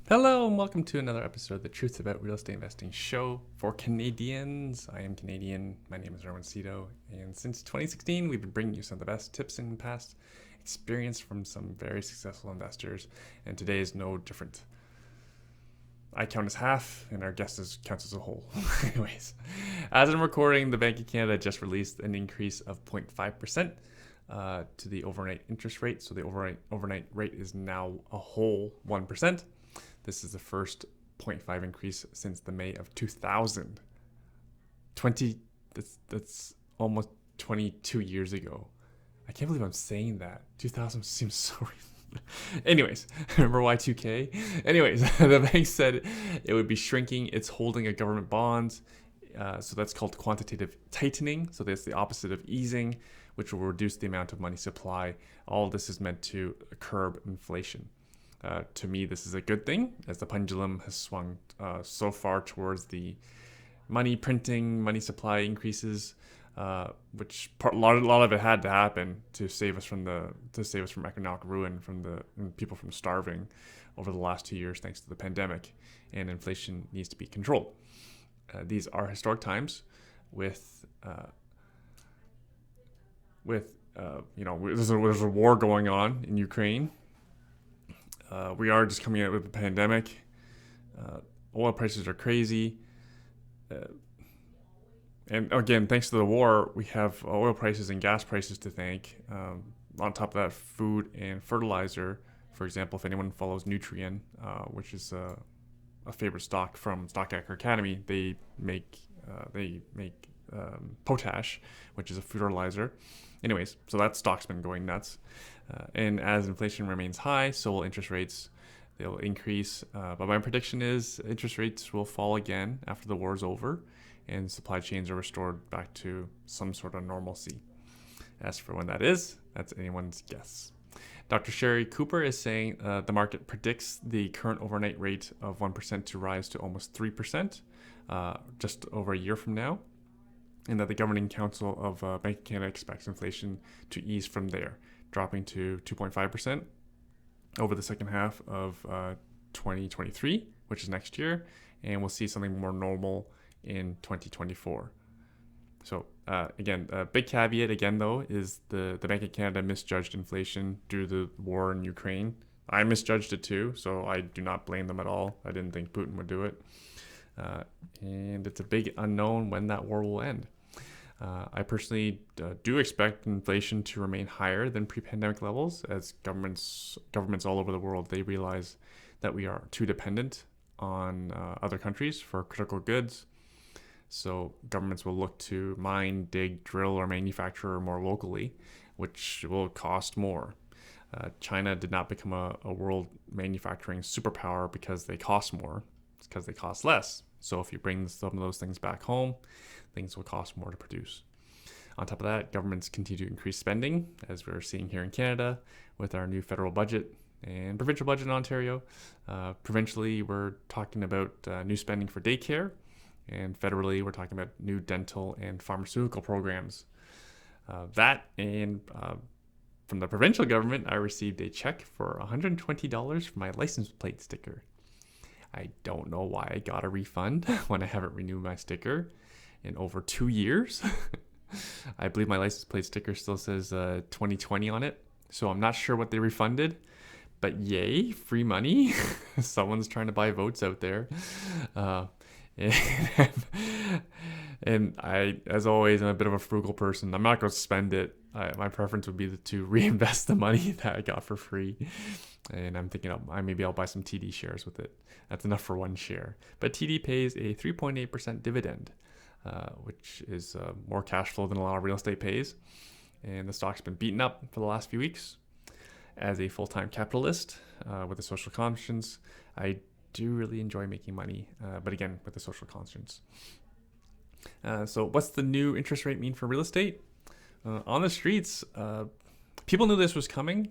Hello and welcome to another episode of the Truth About Real Estate Investing show for Canadians. I am Canadian. My name is Szabo, and since 2016, we've been bringing you some of the best tips and past experience from some very successful investors, and today is no different. I count as half, and our guest counts as a whole. Anyways, as I'm recording, the Bank of Canada just released an increase of 0.5% to the overnight interest rate. So the overnight rate is now a whole 1%. This is the first 0.5 increase since the May of 2000. That's almost 22 years ago. I can't believe I'm saying that. 2000 seems so Anyways, remember Y2K? Anyways, the bank said it would be shrinking its holding of government bonds. So that's called quantitative tightening. So that's the opposite of easing, which will reduce the amount of money supply. All this is meant to curb inflation. To me, this is a good thing, as the pendulum has swung so far towards the money printing, money supply increases, which a lot of it had to happen to save us from economic ruin, from people from starving over the last 2 years thanks to the pandemic, and inflation needs to be controlled. These are historic times with there's a war going on in Ukraine. We are just coming out with the pandemic. Oil prices are crazy. And again, thanks to the war, we have oil prices and gas prices to thank. On top of that, food and fertilizer. For example, if anyone follows Nutrien, which is a favorite stock from Stock Hacker Academy, they make potash, which is a fertilizer. Anyways, so that stock's been going nuts. And as inflation remains high, so will interest rates. They'll increase. But my prediction is interest rates will fall again after the war is over and supply chains are restored back to some sort of normalcy. As for when that is, that's anyone's guess. Dr. Sherry Cooper is saying the market predicts the current overnight rate of 1% to rise to almost 3% just over a year from now, and that the Governing Council of Bank of Canada expects inflation to ease from there, dropping to 2.5% over the second half of 2023, which is next year, and we'll see something more normal in 2024. So again, a big caveat again though is the Bank of Canada misjudged inflation due to the war in Ukraine. I misjudged it too, so I do not blame them at all. I didn't think Putin would do it. And it's a big unknown when that war will end. I personally do expect inflation to remain higher than pre-pandemic levels as governments all over the world, they realize that we are too dependent on other countries for critical goods. So governments will look to mine, dig, drill, or manufacture more locally, which will cost more. China did not become a world manufacturing superpower because they cost more. It's because they cost less. So if you bring some of those things back home, things will cost more to produce. On top of that, governments continue to increase spending, as we're seeing here in Canada with our new federal budget and provincial budget in Ontario. Provincially, we're talking about new spending for daycare, and federally, we're talking about new dental and pharmaceutical programs. From the provincial government, I received a check for $120 for my license plate sticker. I don't know why I got a refund when I haven't renewed my sticker in over 2 years. I believe my license plate sticker still says 2020 on it, so I'm not sure what they refunded, but yay, free money. Someone's trying to buy votes out there. And I, as always, I'm a bit of a frugal person. I'm not going to spend it. My preference would be to reinvest the money that I got for free. And I'm thinking maybe I'll buy some TD shares with it. That's enough for one share. But TD pays a 3.8% dividend, which is more cash flow than a lot of real estate pays. And the stock's been beaten up for the last few weeks. As a full-time capitalist with a social conscience, I do really enjoy making money, but again, with a social conscience. So what's the new interest rate mean for real estate? On the streets, people knew this was coming.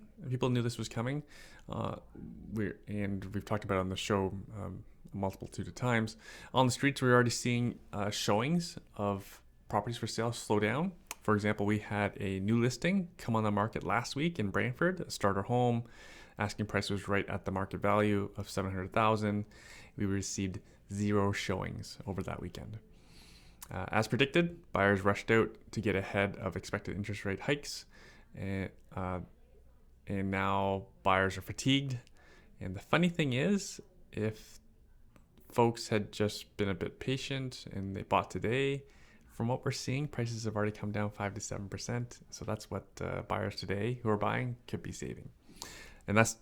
We've talked about it on the show a multitude of times. On the streets, we're already seeing showings of properties for sale slow down. For example, we had a new listing come on the market last week in Brantford, a starter home. Asking price was right at the market value of $700,000. We received 0 showings over that weekend. As predicted, buyers rushed out to get ahead of expected interest rate hikes, and now buyers are fatigued. And the funny thing is, if folks had just been a bit patient and they bought today, from what we're seeing, prices have already come down 5 to 7%. So that's what buyers today who are buying could be saving. And that's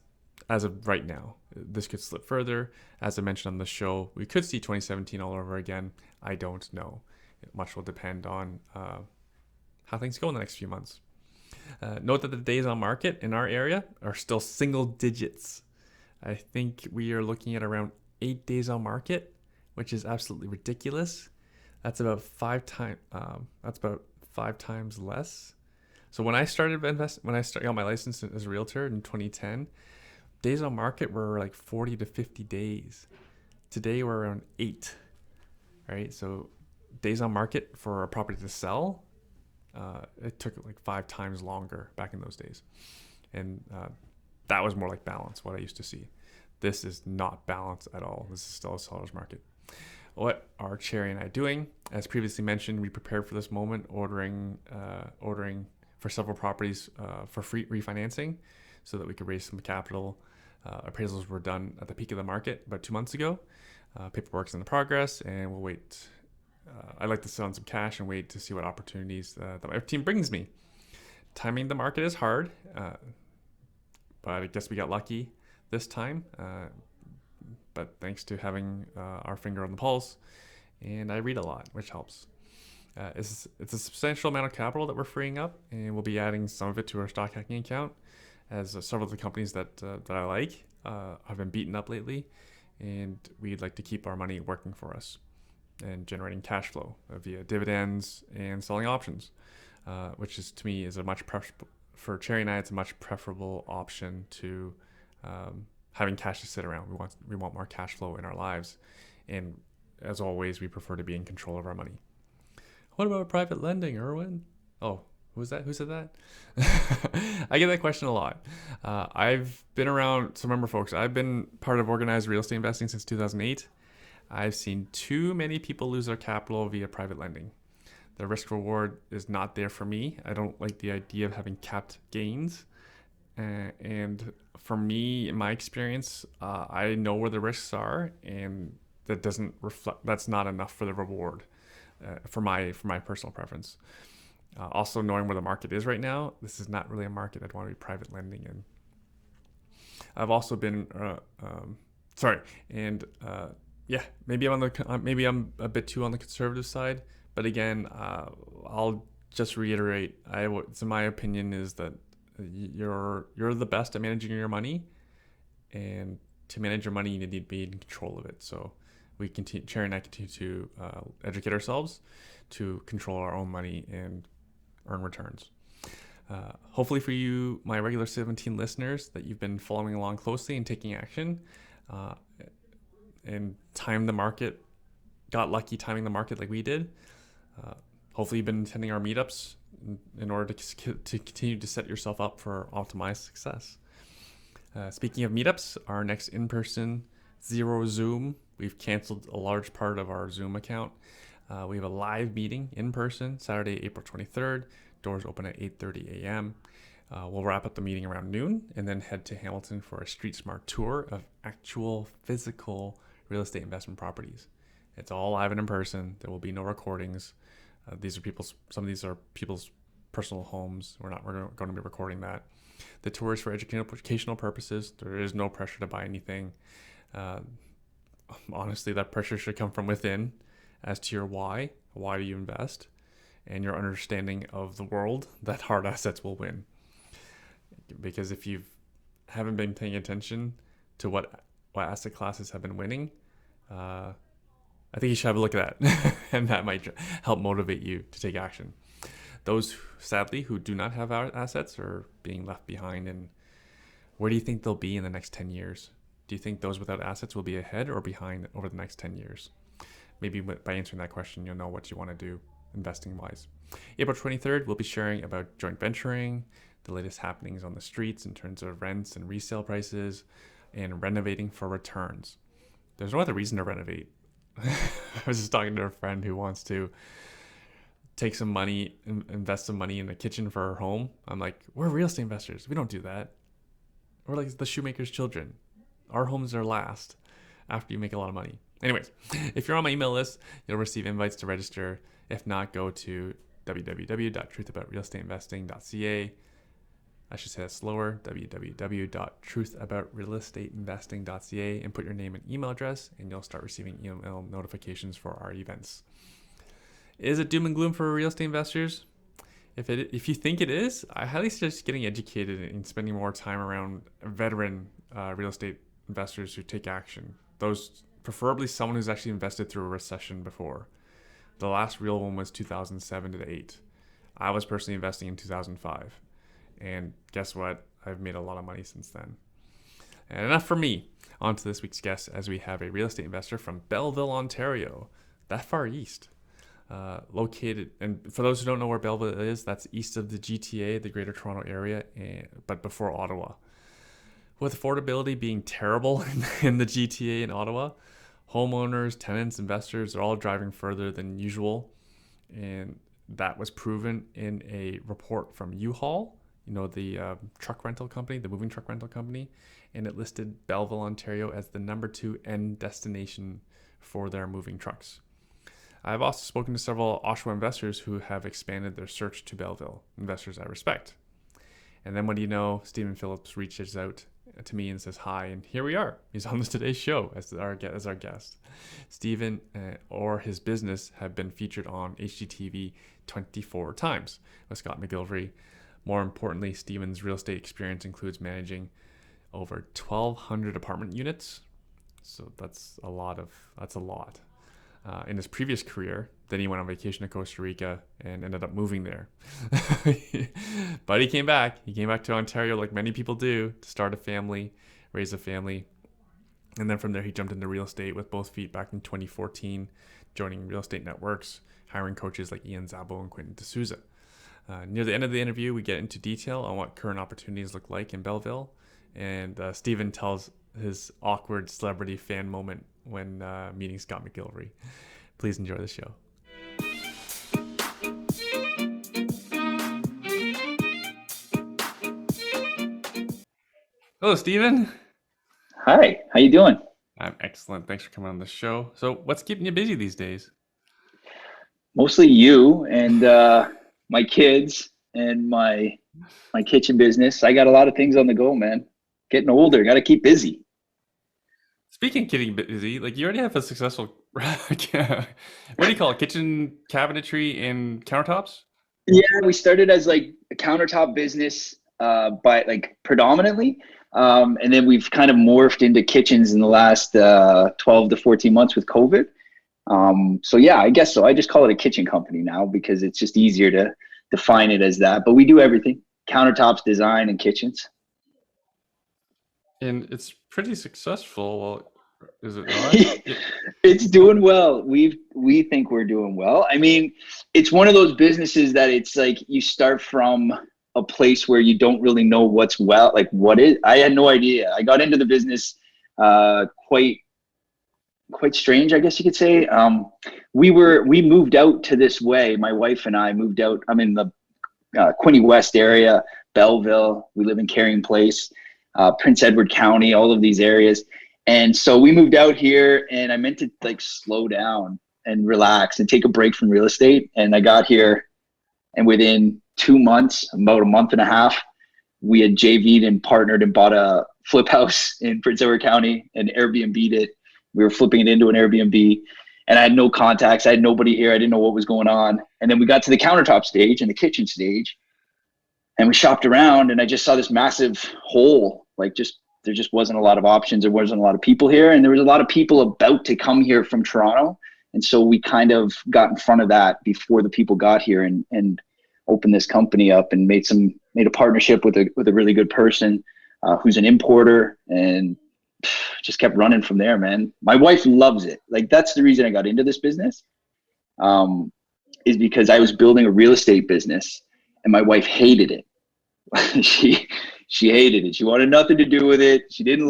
as of right now. This could slip further. As I mentioned on the show, we could see 2017 all over again. I don't know. Much will depend on how things go in the next few months. Note that the days on market in our area are still single digits. I think we are looking at around 8 days on market, which is absolutely ridiculous. That's about 5 times. That's about 5 times less. So when I started got my license as a realtor in 2010, days on market were like 40 to 50 days. Today we're around 8. Right? So days on market for a property to sell, it took like 5 times longer back in those days, and that was more like balance, what I used to see. This is not balance at all. This is still a seller's market. What are Cherry and I doing? As previously mentioned, we prepared for this moment, ordering for several properties for free refinancing so that we could raise some capital. Appraisals were done at the peak of the market about 2 months ago. Paperwork's in the progress, and we'll wait. I'd like to sit on some cash and wait to see what opportunities that my team brings me. Timing the market is hard, but I guess we got lucky this time. But thanks to having our finger on the pulse, and I read a lot, which helps. It's a substantial amount of capital that we're freeing up, and we'll be adding some of it to our stock hacking account, as several of the companies that I like have been beaten up lately, and we'd like to keep our money working for us and generating cash flow via dividends and selling options, which is to me is a much for Cherry and I, it's a much preferable option to having cash to sit around. We want more cash flow in our lives, and as always, we prefer to be in control of our money. What about private lending, Erwin? Oh, who said that? I get that question a lot. I've been around, so remember folks, I've been part of organized real estate investing since 2008. I've seen too many people lose their capital via private lending. The risk reward is not there for me. I don't like the idea of having capped gains. And for me, in my experience, I know where the risks are, and that's not enough for the reward for my personal preference. Also, knowing where the market is right now, this is not really a market I'd want to be private lending in. I've also been maybe I'm a bit too on the conservative side, but again, I'll just reiterate. So my opinion is that you're the best at managing your money, and to manage your money, you need to be in control of it. So Cherry and I continue to educate ourselves to control our own money and earn returns. Hopefully for you, my regular 17 listeners, that you've been following along closely and taking action, and timed the market, got lucky timing the market like we did. Hopefully you've been attending our meetups in order to continue to set yourself up for optimized success. Speaking of meetups, our next in-person zero Zoom, we've canceled a large part of our Zoom account. We have a live meeting in person Saturday, April 23rd. Doors open at 8:30 a.m. We'll wrap up the meeting around noon and then head to Hamilton for a street smart tour of actual physical real estate investment properties. It's all live and in person. There will be no recordings. Some of these are people's personal homes. We're going to be recording that. The tour is for educational purposes. There is no pressure to buy anything. Honestly, that pressure should come from within as to your why. Why do you invest? And your understanding of the world that hard assets will win. Because if you haven't been paying attention to what asset classes have been winning, I think you should have a look at that, and that might help motivate you to take action. Those, sadly, who do not have assets are being left behind. And where do you think they'll be in the next 10 years? Do you think those without assets will be ahead or behind over the next 10 years? Maybe by answering that question, you'll know what you want to do investing wise. April 23rd, we'll be sharing about joint venturing, the latest happenings on the streets in terms of rents and resale prices, and renovating for returns. There's no other reason to renovate. I was just talking to a friend who wants to take some money, invest some money in a kitchen for her home. I'm like, we're real estate investors. We don't do that. We're like the shoemaker's children. Our homes are last after you make a lot of money. Anyways, if you're on my email list, you'll receive invites to register. If not, go to www.truthAboutRealEstateInvesting.ca. I should say that slower, www.truthAboutRealEstateInvesting.ca, and put your name and email address, and you'll start receiving email notifications for our events. Is it doom and gloom for real estate investors? If you think it is, I highly suggest getting educated and spending more time around veteran real estate investors who take action. Those, preferably someone who's actually invested through a recession before. The last real one was 2007 to 2008. I was personally investing in 2005. And guess what? I've made a lot of money since then. And enough for me. On to this week's guest, as we have a real estate investor from Belleville, Ontario, that far east. Located, and for those who don't know where Belleville is, that's east of the GTA, the Greater Toronto Area, but before Ottawa. With affordability being terrible in the GTA in Ottawa, homeowners, tenants, investors are all driving further than usual. And that was proven in a report from U-Haul, the truck rental company, the moving truck rental company, and it listed Belleville, Ontario as the number 2 end destination for their moving trucks. I've also spoken to several Oshawa investors who have expanded their search to Belleville, investors I respect. And then what do you know, Stephen Phillips reaches out to me and says hi, and here we are. He's on today's show as our guest. Stephen or his business have been featured on HGTV 24 times with Scott McGillivray. More importantly, Stephen's real estate experience includes managing over 1,200 apartment units. So that's a lot. In his previous career, then he went on vacation to Costa Rica and ended up moving there. But he came back. He came back to Ontario like many people do to start a family, raise a family. And then from there, he jumped into real estate with both feet back in 2014, joining real estate networks, hiring coaches like Szabo and Quentin. Near the end of the interview, we get into detail on what current opportunities look like in Belleville. And Stephen tells his awkward celebrity fan moment when meeting Scott McGillivray. Please enjoy the show. Hello, Stephen. Hi, how you doing? I'm excellent. Thanks for coming on the show. So what's keeping you busy these days? Mostly you and my kids and my kitchen business. I got a lot of things on the go, man. Getting older, got to keep busy. Speaking of getting busy, like you already have a successful, what do you call it? Kitchen cabinetry and countertops? Yeah, we started as like a countertop business, but like predominantly. And then we've kind of morphed into kitchens in the last 12 to 14 months with COVID. So yeah, I guess so. I just call it a kitchen company now because it's just easier to define it as that. But we do everything: countertops, design, and kitchens. And it's pretty successful, is it not? It's doing well. We think we're doing well. I mean, it's one of those businesses that it's like you start from a place where you don't really know what's well, like what is. I had no idea. I got into the business quite strange, I guess you could say. We moved out to this way. My wife and I moved out. I'm in the Quinte West area, Belleville. We live in Carrying Place. Prince Edward County, all of these areas. And so we moved out here and I meant to like slow down and relax and take a break from real estate. And I got here and within 2 months, about a month and a half, we had JV'd and partnered and bought a flip house in Prince Edward County and Airbnb'd it. We were flipping it into an Airbnb and I had no contacts. I had nobody here. I didn't know what was going on. And then we got to the countertop stage and the kitchen stage. And we shopped around and I just saw this massive hole. Like there just wasn't a lot of options. There wasn't a lot of people here. And there was a lot of people about to come here from Toronto. And so we kind of got in front of that before the people got here and opened this company up and made a partnership with a really good person who's an importer and just kept running from there, man. My wife loves it. Like that's the reason I got into this business is because I was building a real estate business and my wife hated it. she she hated it. She wanted nothing to do with it. She didn't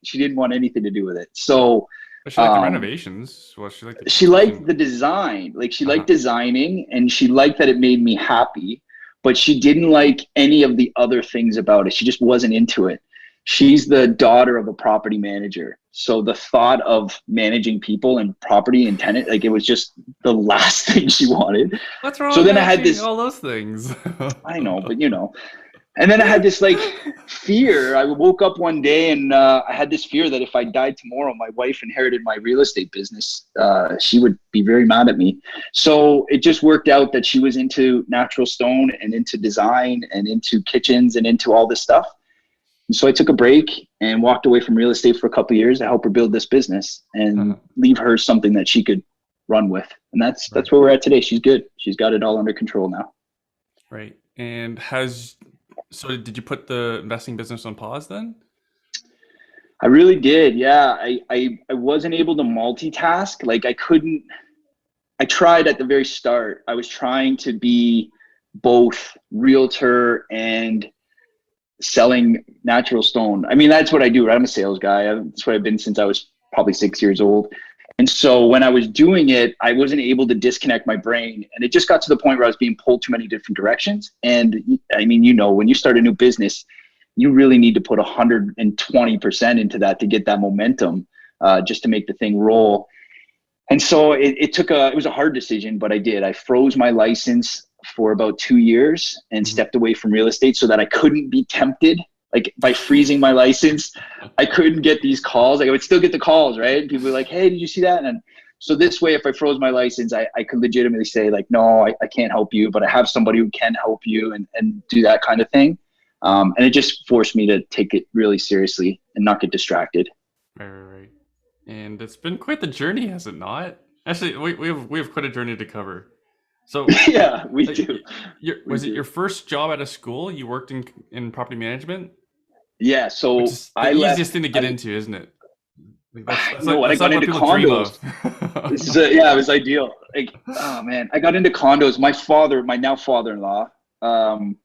she didn't want anything to do with it. So But she liked the renovations. Well, she liked the she liked construction. the design. Like she Uh-huh. liked designing and she liked that it made me happy, but she didn't like any of the other things about it. She just wasn't into it. She's the daughter of a property manager. So the thought of managing people and property and tenant, like it was just the last thing she wanted. What's So wrong then I had managing this, all those things? I know, but and then I had this like fear. I woke up one day and I had this fear that if I died tomorrow, my wife inherited my real estate business. She would be very mad at me. So it just worked out that she was into natural stone and into design and into kitchens and into all this stuff. And so I took a break and walked away from real estate for a couple of years to help her build this business and Uh-huh. leave her something that she could run with. And that's Right. where we're at today. She's good. She's got it all under control now. Right. And so did you put the investing business on pause then? I really did. Yeah. I wasn't able to multitask. Like I tried at the very start. I was trying to be both realtor and selling natural stone. I mean, that's what I do, right? I'm a sales guy. That's what I've been since I was probably 6 years old. And so when I was doing it, I wasn't able to disconnect my brain. And it just got to the point where I was being pulled too many different directions. And I mean, when you start a new business, you really need to put 120% into that to get that momentum, just to make the thing roll. And so it was a hard decision, but I did. I froze my license for about 2 years and Mhm. stepped away from real estate so that I couldn't be tempted. Like by freezing my license, I couldn't get these calls. Like I would still get the calls, right? And people were like, "Hey, did you see that?" And so this way, if I froze my license, I could legitimately say like, "No, I can't help you, but I have somebody who can help you," and do that kind of thing. And it just forced me to take it really seriously and not get distracted. Right, right, right. And it's been quite the journey, has it not? Actually, we have quite a journey to cover. So, Yeah, we like, do. We was it do. your first job out of school? You worked in property management, Yeah, which so is the I easiest left. thing to get into, isn't it? Like You know what? I that's got like what into people dream of. condos. Yeah, it was ideal. Like, oh man, I got into condos. My now father-in-law, um,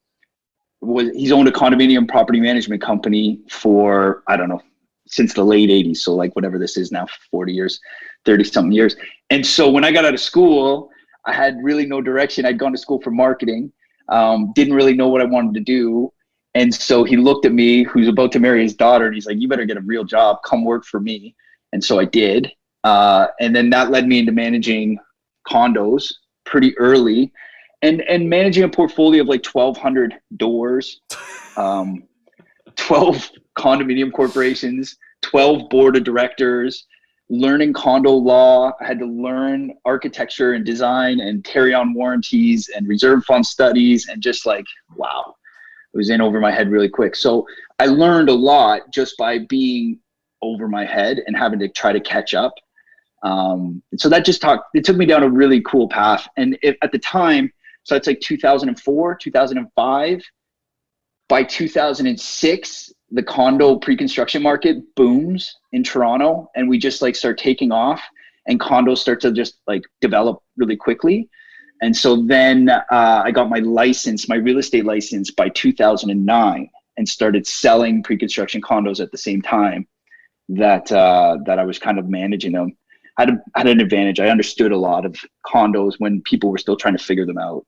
he's owned a condominium property management company for, I don't know, since the late 80s. So like whatever this is now, 40 years, 30 something years. And so when I got out of school, I had really no direction. I'd gone to school for marketing, didn't really know what I wanted to do. And so he looked at me, who's about to marry his daughter, and he's like, "You better get a real job, come work for me." And so I did. And then that led me into managing condos pretty early and managing a portfolio of like 1,200 doors, um, 12 condominium corporations, 12 board of directors, learning condo law. I had to learn architecture and design and carry on warranties and reserve fund studies, and just like, wow, it was in over my head really quick. So I learned a lot just by being over my head and having to try to catch up. And so it took me down a really cool path. And at the time, so it's like 2004, 2005. By 2006, the condo pre-construction market booms in Toronto, and we just like start taking off, and condos start to just like develop really quickly. And so then I got my real estate license by 2009, and started selling pre-construction condos at the same time that I was kind of managing them. I had an advantage. I understood a lot of condos when people were still trying to figure them out.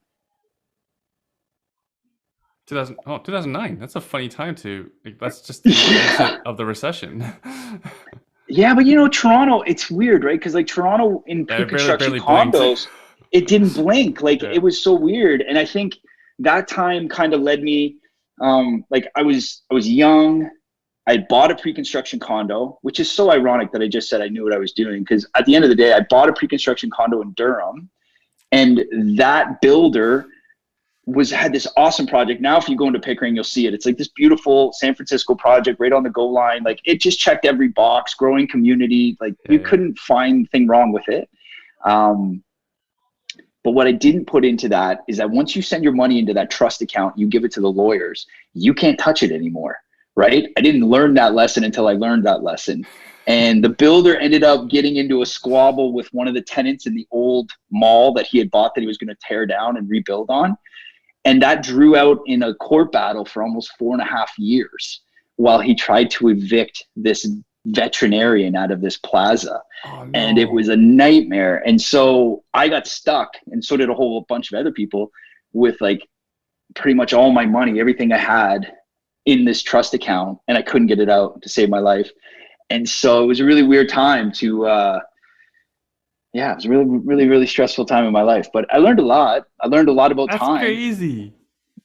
2009. That's a funny time to, like, that's just the exit of the recession. Yeah, but Toronto, it's weird, right? Because like Toronto in Yeah, pre-construction barely blinked. condos, it didn't blink. Like Yeah. it was so weird. And I think that time kind of led me, like I was young. I bought a pre-construction condo, which is so ironic that I just said I knew what I was doing. Because at the end of the day, I bought a pre-construction condo in Durham, and that builder had this awesome project. Now, if you go into Pickering, you'll see it. It's like this beautiful San Francisco project right on the goal line. Like it just checked every box, growing community. Like Yeah, you yeah. couldn't find anything wrong with it. But what I didn't put into that is that once you send your money into that trust account, you give it to the lawyers, you can't touch it anymore, right? I didn't learn that lesson until I learned that lesson. And the builder ended up getting into a squabble with one of the tenants in the old mall that he had bought that he was going to tear down and rebuild on. And that drew out in a court battle for almost 4.5 years while he tried to evict this veterinarian out of this plaza. Oh, And it no. was a nightmare. And so I got stuck, and so did a whole bunch of other people, with like pretty much all my money, everything I had in this trust account, and I couldn't get it out to save my life. And so it was a really weird time to, it was a really, really, really stressful time in my life, but I learned a lot. I learned a lot about That's time. crazy.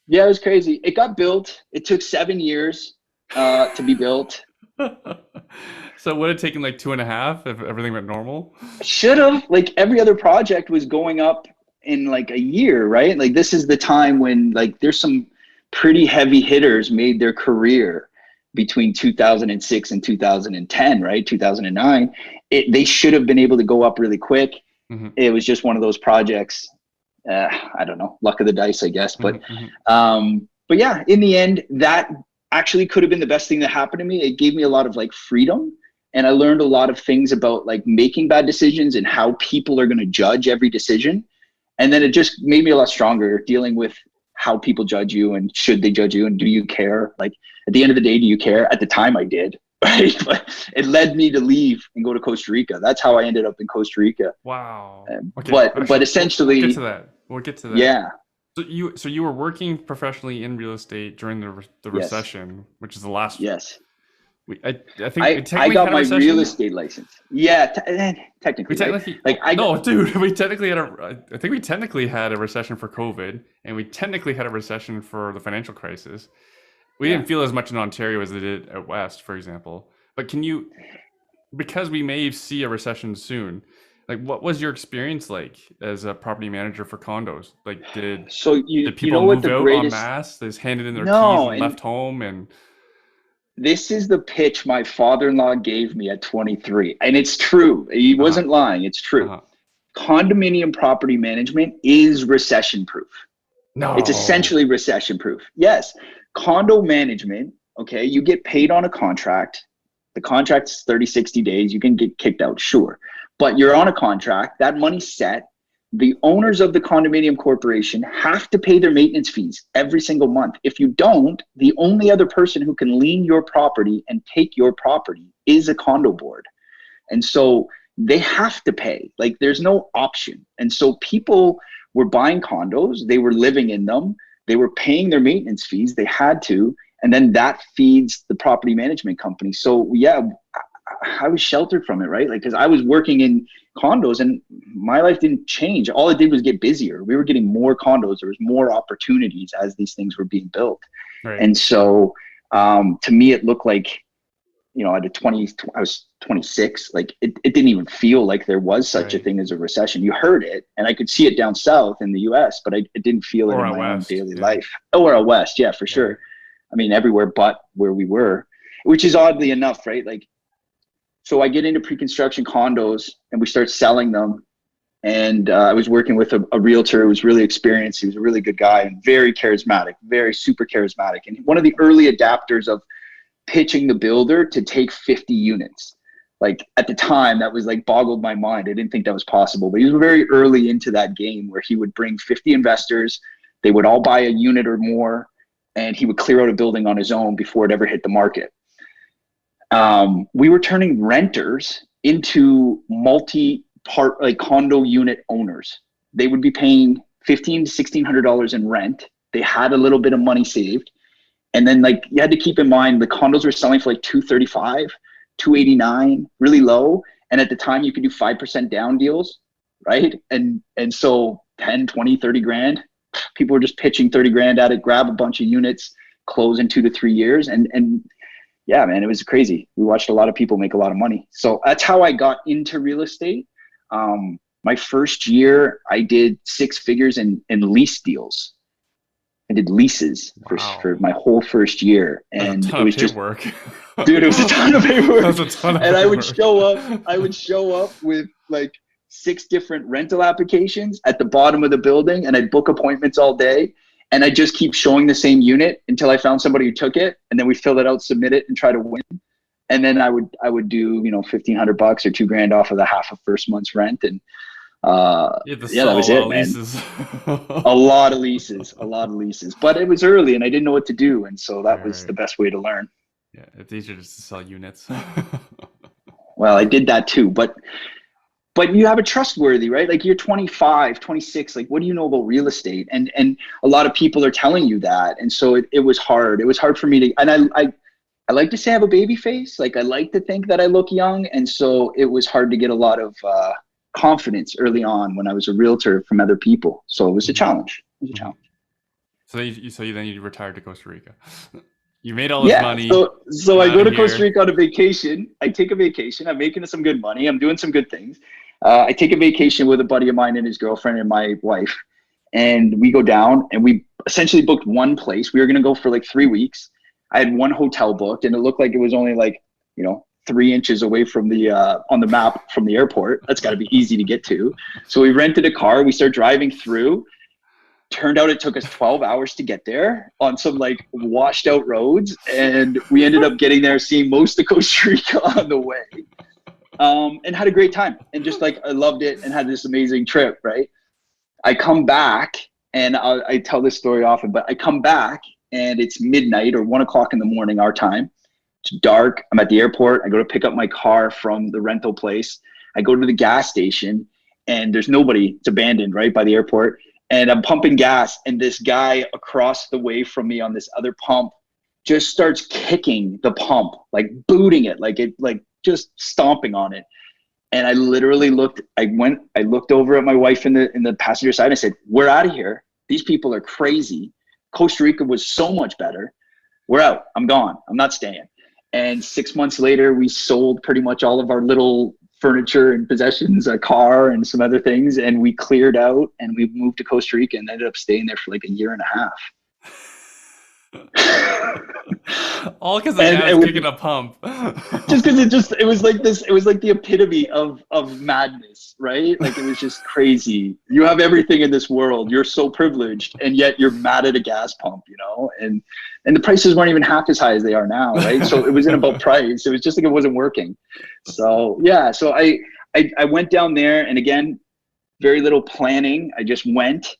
Yeah, it was crazy. It got built. It took 7 years to be built. So would it have taken like 2.5 if everything went normal? Should have. Like every other project was going up in like a year, right? Like this is the time when like there's some pretty heavy hitters made their career between 2006 and 2010, right? 2009. They should have been able to go up really quick. Mm-hmm. It was just one of those projects. I don't know, luck of the dice, I guess. But but yeah, in the end, that actually could have been the best thing that happened to me. It gave me a lot of like freedom, and I learned a lot of things about like making bad decisions and how people are going to judge every decision. And then it just made me a lot stronger dealing with how people judge you, and should they judge you, and do you care? Like at the end of the day, do you care? At the time I did, right? But it led me to leave and go to Costa Rica. That's how I ended up in Costa Rica. Wow. Okay. But essentially, we'll get to that. Yeah. So you were working professionally in real estate during the Yes. recession, which is the last. Yes. I think we I got had a my recession. real estate license. Yeah, technically. We technically, right? no, dude. We technically had I think we technically had a recession for COVID, and we technically had a recession for the financial crisis. We didn't feel as much in Ontario as they did out west, for example. But because we may see a recession soon, like what was your experience like as a property manager for condos? Like did people move out en masse? They just handed in their keys and left home and. This is the pitch my father-in-law gave me at 23. And it's true. He wasn't lying. It's true. Condominium property management is recession-proof. No. It's essentially recession-proof. Yes. Condo management, okay, you get paid on a contract. The contract's 30, 60 days. You can get kicked out, sure. But you're on a contract. That money's set. The owners of the condominium corporation have to pay their maintenance fees every single month. If you don't, the only other person who can lien your property and take your property is a condo board. And so they have to pay. Like there's no option. And so people were buying condos, they were living in them, they were paying their maintenance fees, they had to, and then that feeds the property management company. So yeah, I was sheltered from it, right? Like, because I was working in condos and my life didn't change. All it did was get busier. We were getting more condos. There was more opportunities as these things were being built. Right. And so to me, it looked like, I was 26. Like it didn't even feel like there was such a thing as a recession. You heard it, and I could see it down south in the US, but it didn't feel it in my own daily life. Or out west, yeah, for sure. I mean, everywhere but where we were, which is oddly enough, right? Like, so I get into pre-construction condos and we start selling them. And I was working with a realtor who was really experienced. He was a really good guy and very charismatic, very super charismatic. And one of the early adapters of pitching the builder to take 50 units. Like at the time, that was like boggled my mind. I didn't think that was possible, but he was very early into that game where he would bring 50 investors. They would all buy a unit or more, and he would clear out a building on his own before it ever hit the market. We were turning renters into multi-part like condo unit owners. They would be paying $1,500 to $1,600 in rent. They had a little bit of money saved. And then like you had to keep in mind the condos were selling for like $235, $289, really low. And at the time you could do 5% down deals, right? And so 10, 20, 30 grand, people were just pitching 30 grand at it, grab a bunch of units, close in 2 to 3 years. And yeah, man, it was crazy. We watched a lot of people make a lot of money. So that's how I got into real estate. My first year, I did 6 figures in lease deals. I did leases for my whole first year. And it was just work. Dude, it was a ton of paperwork. That was a ton of and paperwork. I would show up with like 6 different rental applications at the bottom of the building, and I'd book appointments all day. And I just keep showing the same unit until I found somebody who took it, and then we fill it out, submit it, and try to win. And then I would do $1,500 or $2,000 off of the half of first month's rent, and You have to Yeah, that sell a was lot it, of man. leases. A lot of leases, but it was early and I didn't know what to do. And so that was Right. the best way to learn. Yeah, it's easier just to sell units. Well, I did that too, but you have a trustworthy, right? Like you're 25, 26, like what do you know about real estate? And a lot of people are telling you that. And so it was hard. It was hard for me to, and I like to say I have a baby face. Like I like to think that I look young. And so it was hard to get a lot of confidence early on when I was a realtor from other people. So it was a challenge. It was a challenge. So then you retired to Costa Rica. You made all this Yeah. money. So You're I out go of to Costa here. Rica on a vacation. I take a vacation. I'm making some good money. I'm doing some good things. I take a vacation with a buddy of mine and his girlfriend and my wife. And we go down and we essentially booked one place. We were going to go for like 3 weeks. I had one hotel booked and it looked like it was only like, 3 inches away from the, on the map from the airport. That's got to be easy to get to. So we rented a car. We start driving through. Turned out it took us 12 hours to get there on some like washed out roads. And we ended up getting there, seeing most of Costa Rica on the way. And had a great time. And just like, I loved it and had this amazing trip, right? I come back and I tell this story often, but I come back and it's midnight or 1 o'clock in the morning, our time. It's dark. I'm at the airport. I go to pick up my car from the rental place. I go to the gas station and there's nobody. It's abandoned right by the airport. And I'm pumping gas and this guy across the way from me on this other pump just starts kicking the pump, like booting it, like just stomping on it. And I literally I looked over at my wife in the passenger side. And I said, we're out of here. These people are crazy. Costa Rica was so much better. We're out. I'm gone. I'm not staying. And 6 months later, we sold pretty much all of our little furniture and possessions, a car and some other things. And we cleared out and we moved to Costa Rica and ended up staying there for like a year and a half. All because the guy was kicking a pump. Just because it was like this, it was like the epitome of madness, right? Like it was just crazy. You have everything in this world. You're so privileged and yet you're mad at a gas pump, and the prices weren't even half as high as they are now, right? So it wasn't about price. It was just like it wasn't working. So yeah, so I went down there and again, very little planning. I just went.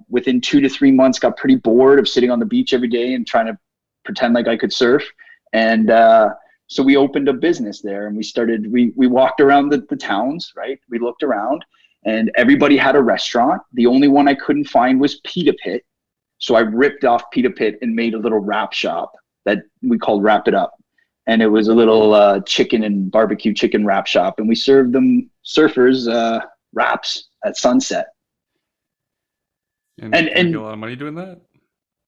Within 2 to 3 months, got pretty bored of sitting on the beach every day and trying to pretend like I could surf. And so we opened a business there and we walked around the towns, right? We looked around and everybody had a restaurant. The only one I couldn't find was Pita Pit. So I ripped off Pita Pit and made a little wrap shop that we called Wrap It Up. And it was a little chicken and barbecue chicken wrap shop. And we served them surfers wraps at sunset. And did you get a lot of money doing that?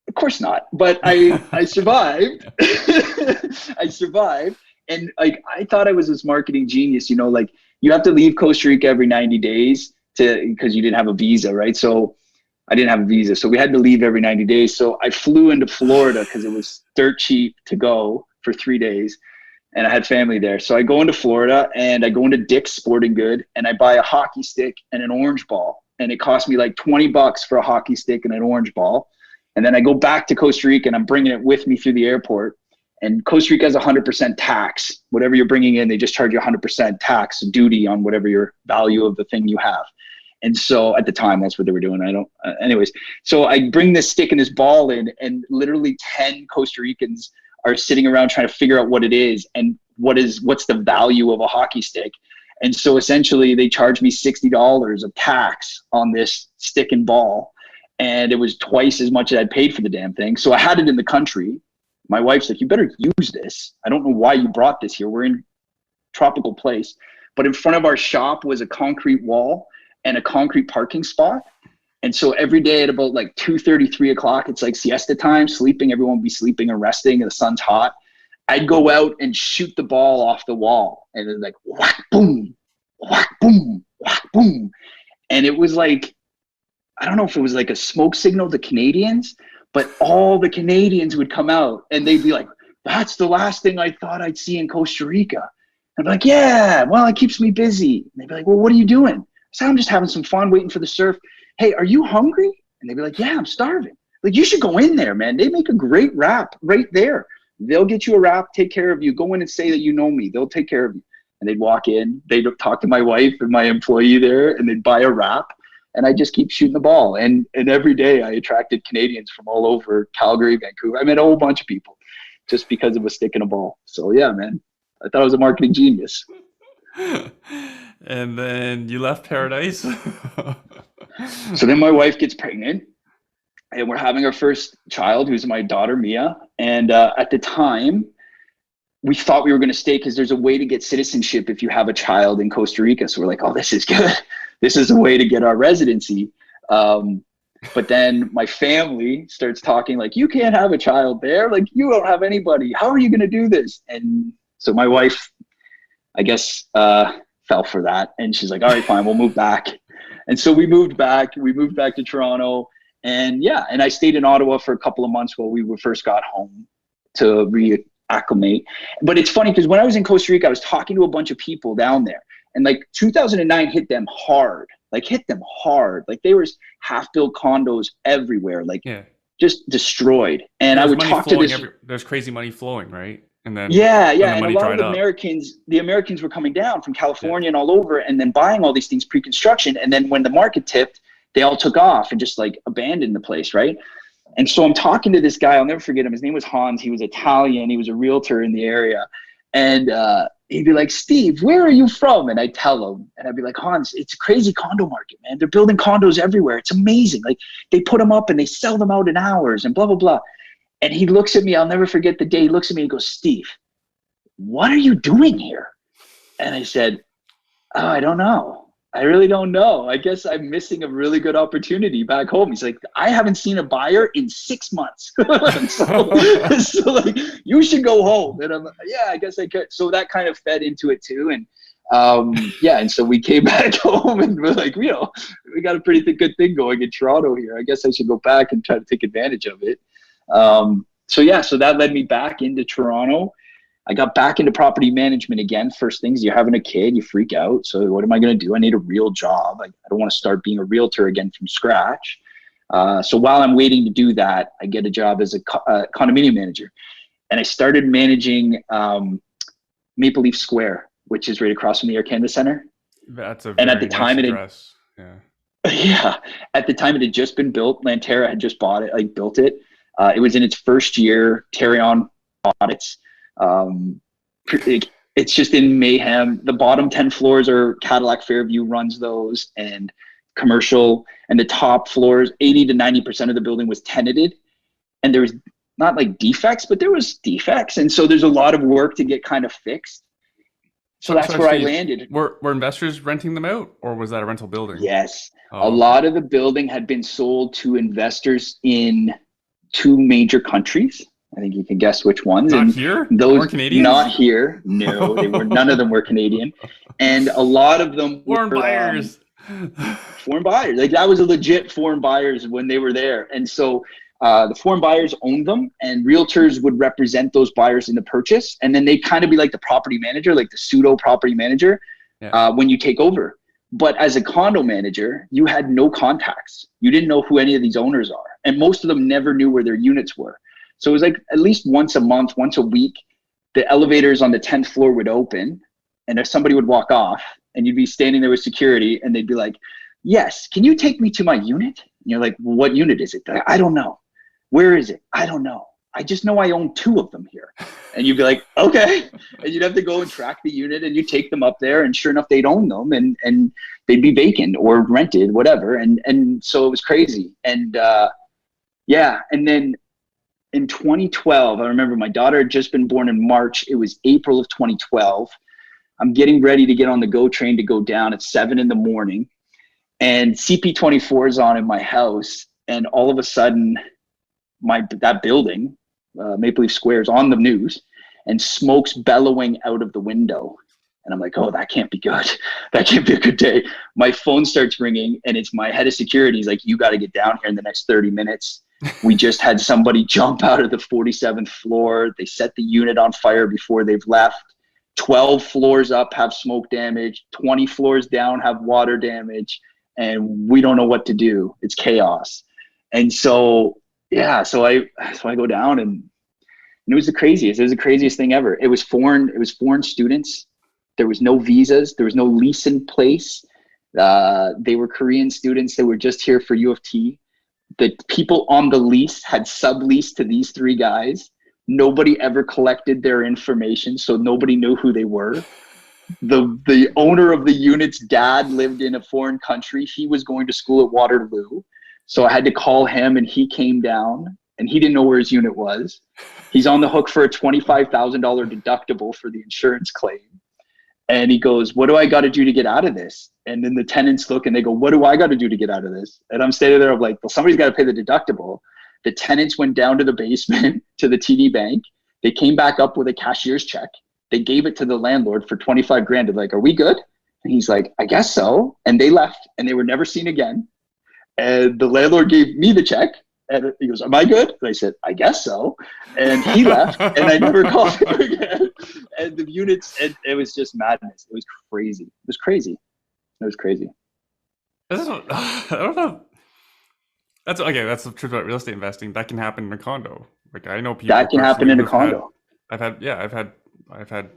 Of course not, but I survived. I survived, and like I thought I was this marketing genius. Like you have to leave Costa Rica every 90 days because you didn't have a visa, right? So I didn't have a visa, so we had to leave every 90 days. So I flew into Florida because it was dirt cheap to go for 3 days, and I had family there. So I go into Florida and I go into Dick's Sporting Good and I buy a hockey stick and an orange ball. And it cost me like $20 for a hockey stick and an orange ball. And then I go back to Costa Rica and I'm bringing it with me through the airport. And Costa Rica has 100% tax. Whatever you're bringing in, they just charge you 100% tax duty on whatever your value of the thing you have. And so at the time, that's what they were doing. Anyways. So I bring this stick and this ball in and literally 10 Costa Ricans are sitting around trying to figure out what it is and what's the value of a hockey stick. And so essentially they charged me $60 of tax on this stick and ball. And it was twice as much as I'd paid for the damn thing. So I had it in the country. My wife's like, you better use this. I don't know why you brought this here. We're in a tropical place. But in front of our shop was a concrete wall and a concrete parking spot. And so every day at about like 2:30, 3 o'clock, it's like siesta time, sleeping. Everyone would be sleeping or resting and the sun's hot. I'd go out and shoot the ball off the wall and it was like whack, boom, whack, boom, whack, boom. And it was like, I don't know if it was like a smoke signal to Canadians, but all the Canadians would come out and they'd be like, that's the last thing I thought I'd see in Costa Rica. I'd be like, yeah, well, it keeps me busy. And they'd be like, well, what are you doing? I said, I'm just having some fun waiting for the surf. Hey, are you hungry? And they'd be like, yeah, I'm starving. Like, you should go in there, man. They make a great wrap right there. They'll get you a wrap, take care of you. Go in and say that you know me. They'll take care of you. and they'd walk in, they'd talk to my wife and my employee there, and they'd buy a wrap. And I just keep shooting the ball. And every day I attracted Canadians from all over Calgary, Vancouver. I met a whole bunch of people just because it was sticking a ball. So yeah, man, I thought I was a marketing genius. And then you left Paradise. So then my wife gets pregnant and we're having our first child, who's my daughter, Mia. And at the time, we thought we were going to stay because there's a way to get citizenship if you have a child in Costa Rica. So we're like, oh, this is good. This is a way to get our residency. But then my family starts talking like, you can't have a child there. Like, you don't have anybody. How are you going to do this? And so my wife, I guess, fell for that. And she's like, all right, fine, we'll move back. And so we moved back. We moved back to Toronto. And yeah, and I stayed in Ottawa for a couple of months while we first got home to reacclimate. But it's funny because when I was in Costa Rica, I was talking to a bunch of people down there. And like 2009 hit them hard. Like there was half-built condos everywhere, like just destroyed. And I would talk to this. There's crazy money flowing, right? And then and a lot of the Americans were coming down from California and all over, and then buying all these things pre-construction. And then when the market tipped, they all took off and just like abandoned the place, right? And so I'm talking to this guy. I'll never forget him. His name was Hans. He was Italian. He was a realtor in the area, and he'd be like, Steve, where are you from? And I'd tell him, and I'd be like, Hans, it's a crazy condo market, man. They're building condos everywhere. It's amazing. Like, they put them up and they sell them out in hours and blah, blah, blah. And he looks at me. I'll never forget the day. He looks at me and goes, Steve, what are you doing here? And I said, oh, I don't know. I really don't know. I guess I'm missing a really good opportunity back home. He's like, I haven't seen a buyer in 6 months. so like, you should go home. And I'm like, yeah, I guess I could. So that kind of fed into it too. And and so we came back home and we're like, we got a pretty good thing going in Toronto here. I guess I should go back and try to take advantage of it. So that led me back into Toronto. I got back into property management again. First things, you're having a kid, you freak out. So what am I going to do? I need a real job. I don't want to start being a realtor again from scratch. So while I'm waiting to do that, I get a job as a condominium manager. And I started managing Maple Leaf Square, which is right across from the Air Canada Center. That's a very nice address. Yeah. At the time, it had just been built. Lanterra had just bought it, like built it. It was in its first year. Terrion bought it. It's just in mayhem. The bottom 10 floors are Cadillac Fairview runs those, and commercial, and the top floors, 80 to 90% of the building was tenanted, and there was not like defects, but there was defects. And so there's a lot of work to get kind of fixed. So that's where I landed. Were investors renting them out, or was that a rental building? Yes. A lot of the building had been sold to investors in 2 major countries. I think you can guess which ones. Not here? Those weren't Canadians? Not here. No, they were. None of them were Canadian, and a lot of them foreign were buyers. Foreign buyers. Like, that was a legit foreign buyers when they were there, and so the foreign buyers owned them, and realtors would represent those buyers in the purchase, and then they kind of be like the property manager, like the pseudo property manager, when you take over. But as a condo manager, you had no contacts. You didn't know who any of these owners are, and most of them never knew where their units were. So it was like at least once a month, once a week, the elevators on the 10th floor would open, and if somebody would walk off and you'd be standing there with security, and they'd be like, yes, can you take me to my unit? And you're like, well, what unit is it? Like, I don't know. Where is it? I don't know. I just know I own 2 of them here. And you'd be like, okay. And you'd have to go and track the unit, and you take them up there, and sure enough, they'd own them, and they'd be vacant or rented, whatever. And so it was crazy. And and then in 2012, I remember my daughter had just been born in March. It was April of 2012. I'm getting ready to get on the GO train to go down at 7 a.m. And CP24 is on in my house. And all of a sudden, that building, Maple Leaf Square, is on the news, and smoke's bellowing out of the window. And I'm like, oh, that can't be good. That can't be a good day. My phone starts ringing, and it's my head of security. He's like, you got to get down here in the next 30 minutes. We just had somebody jump out of the 47th floor. They set the unit on fire before they've left. 12 floors up have smoke damage. 20 floors down have water damage. And we don't know what to do. It's chaos. And so, so I go down, and it was the craziest. It was the craziest thing ever. It was foreign students. There was no visas. There was no lease in place. They were Korean students that were just here for U of T. The people on the lease had subleased to these three guys. Nobody ever collected their information, so nobody knew who they were. The owner of the unit's dad lived in a foreign country. He was going to school at Waterloo. So I had to call him, and he came down, and he didn't know where his unit was. He's on the hook for a $25,000 deductible for the insurance claim. And he goes, what do I got to do to get out of this? And then the tenants look and they go, what do I got to do to get out of this? And I'm standing there, I'm like, well, somebody's got to pay the deductible. The tenants went down to the basement to the TD Bank. They came back up with a cashier's check. They gave it to the landlord for 25 grand. They're like, are we good? And he's like, I guess so. And they left, and they were never seen again. And the landlord gave me the check, and he goes, am I good? And I said, I guess so. And he left, and I never called him again. And the units, and it was just madness. It was crazy. It was crazy. It was crazy. I don't know. That's okay. That's the truth about real estate investing. That can happen in a condo. Like, I know people That can happen in a condo. I've had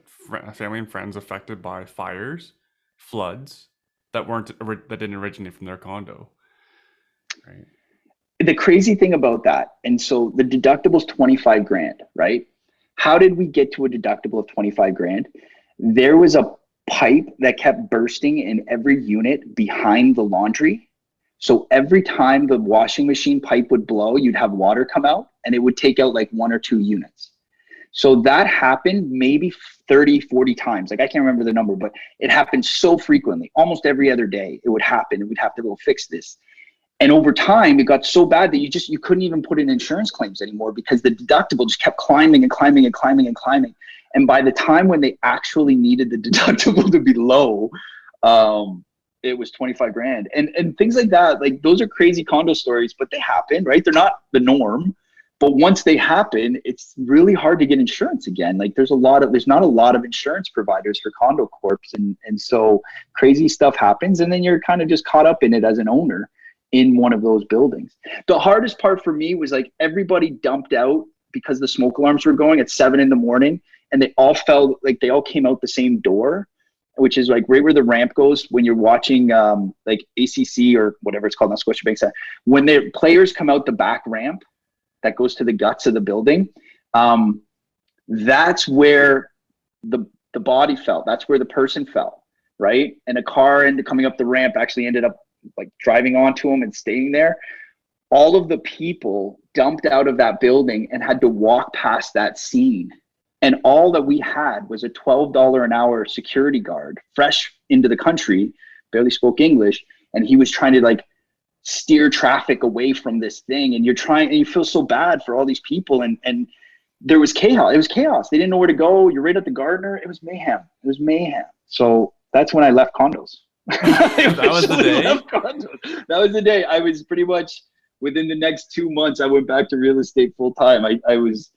family and friends affected by fires, floods that didn't originate from their condo. Right. The crazy thing about that, and so the deductible is 25 grand, right? How did we get to a deductible of 25 grand? There was a pipe that kept bursting in every unit behind the laundry. So every time the washing machine pipe would blow, you'd have water come out, and it would take out like 1 or 2 units. So that happened maybe 30, 40 times. Like, I can't remember the number, but it happened so frequently. Almost every other day it would happen, and we'd have to go fix this. And over time, it got so bad that you couldn't even put in insurance claims anymore, because the deductible just kept climbing and climbing and climbing and climbing. And by the time when they actually needed the deductible to be low, it was 25 grand. And things like that, like, those are crazy condo stories, but they happen, right? They're not the norm. But once they happen, it's really hard to get insurance again. Like, there's not a lot of insurance providers for condo corps. And so crazy stuff happens, and then you're kind of just caught up in it as an owner in one of those buildings. The hardest part for me was, like, everybody dumped out because the smoke alarms were going at 7 a.m, and they all came out the same door, which is like right where the ramp goes when you're watching like ACC or whatever it's called, not Scotiabank Center. When the players come out the back ramp that goes to the guts of the building, that's where the body fell. That's where the person fell, right? And a car coming up the ramp actually ended up like driving onto him and staying there. All of the people dumped out of that building and had to walk past that scene. And all that we had was a $12 an hour security guard, fresh into the country, barely spoke English. And he was trying to like steer traffic away from this thing. And you feel so bad for all these people. And there was chaos. It was chaos. They didn't know where to go. You're right at the Gardner. It was mayhem. So that's when I left condos. That was the day. That was the day. I was pretty much within the next 2 months, I went back to real estate full time. I was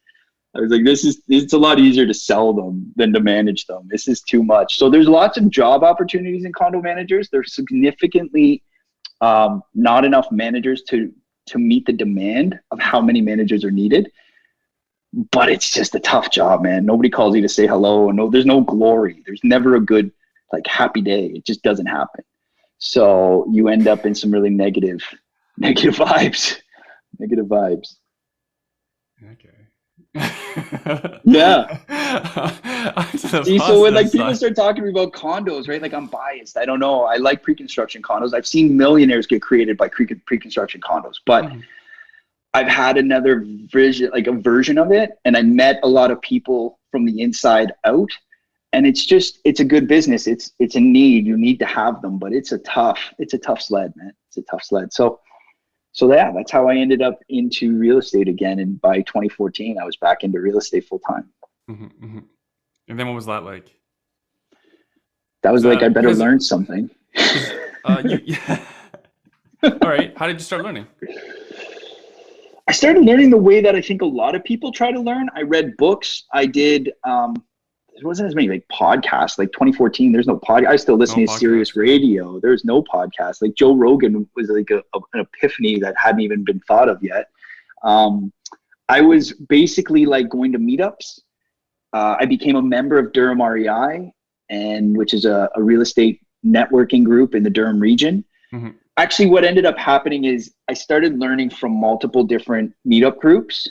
like, it's a lot easier to sell them than to manage them. This is too much. So there's lots of job opportunities in condo managers. There's significantly not enough managers to meet the demand of how many managers are needed. But it's just a tough job, man. Nobody calls you to say hello. No, there's no glory. There's never a good, like, happy day. It just doesn't happen. So you end up in some really negative vibes. Okay. Yeah. See, so when like people start talking to me about condos, right? Like, I'm biased. I don't know. I like pre-construction condos. I've seen millionaires get created by pre-construction condos, but I've had another version of it, and I met a lot of people from the inside out. And it's a good business. It's a need. You need to have them, but it's a tough sled, man. It's a tough sled. So yeah, that's how I ended up into real estate again. And by 2014, I was back into real estate full time. Mm-hmm, mm-hmm. And then what was that like? That was like, I better learn something. All right. How did you start learning? I started learning the way that I think a lot of people try to learn. I read books. I did, there wasn't as many like podcasts. Like 2014, there's no podcast. I still listen to Sirius Radio. There's no podcast. Like Joe Rogan was like an epiphany that hadn't even been thought of yet. I was basically like going to meetups. I became a member of Durham REI. and which is a real estate networking group in the Durham region. Mm-hmm. Actually, what ended up happening is I started learning from multiple different meetup groups.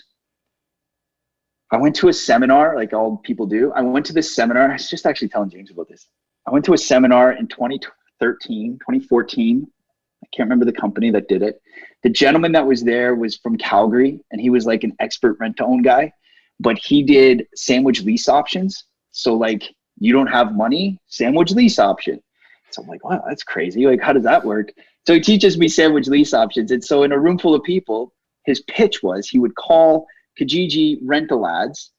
I went to a seminar, like all people do. I went to this seminar. I was just actually telling James about this. I went to a seminar in 2014. I can't remember the company that did it. The gentleman that was there was from Calgary, and he was like an expert rent-to-own guy, but he did sandwich lease options. So like, you don't have money, sandwich lease option. So I'm like, wow, that's crazy. Like, how does that work? So he teaches me sandwich lease options. And so in a room full of people, his pitch was he would call Kijiji rental ads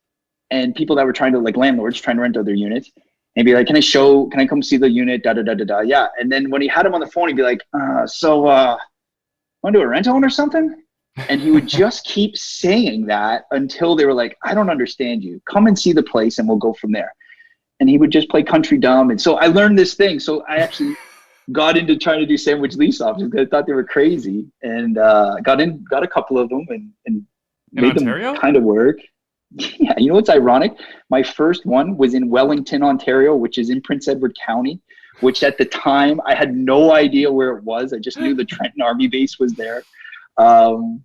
and people that were trying to, like, landlords trying to rent out their units, and be like, can I come see the unit? Da, da, da, da, da. Yeah. And then when he had him on the phone, he'd be like, want to do a rent-own or something? And he would just keep saying that until they were like, I don't understand you. Come and see the place and we'll go from there. And he would just play country dumb. And so I learned this thing. So I actually got into trying to do sandwich lease options because I thought they were crazy, and got a couple of them and made Ontario? them kind of work. Yeah, you know what's ironic? My first one was in Wellington, Ontario, which is in Prince Edward County, which at the time I had no idea where it was. I just knew the Trenton Army base was there. The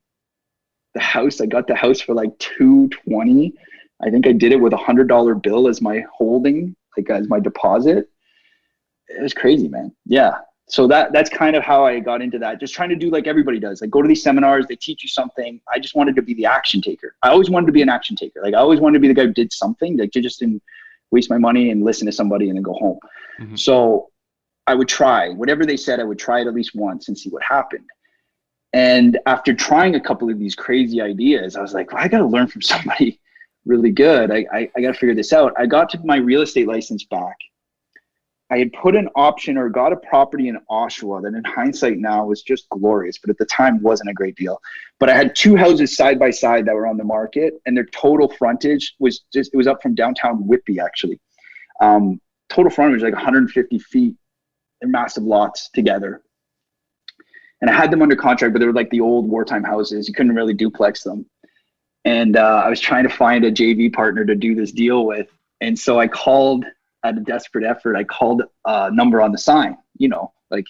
house, I got the house for like $220. I think I did it with $100 bill as my holding, like as my deposit. It was crazy, man. Yeah. So that's kind of how I got into that. Just trying to do like everybody does. Like, go to these seminars, they teach you something. I just wanted to be the action taker. I always wanted to be an action taker. Like, I always wanted to be the guy who did something, like, just didn't waste my money and listen to somebody and then go home. Mm-hmm. So I would try whatever they said. I would try it at least once and see what happened. And after trying a couple of these crazy ideas, I was like, well, I got to learn from somebody really good. I got to figure this out. I got to my real estate license back. I had put an option or got a property in Oshawa that in hindsight now was just glorious, but at the time wasn't a great deal. But I had two houses side by side that were on the market, and their total frontage was just, it was up from downtown Whitby actually. Total frontage was like 150 feet. They're massive lots together. And I had them under contract, but they were like the old wartime houses. You couldn't really duplex them. And I was trying to find a JV partner to do this deal with. And so I called, at a desperate effort, I called a number on the sign. You know, like,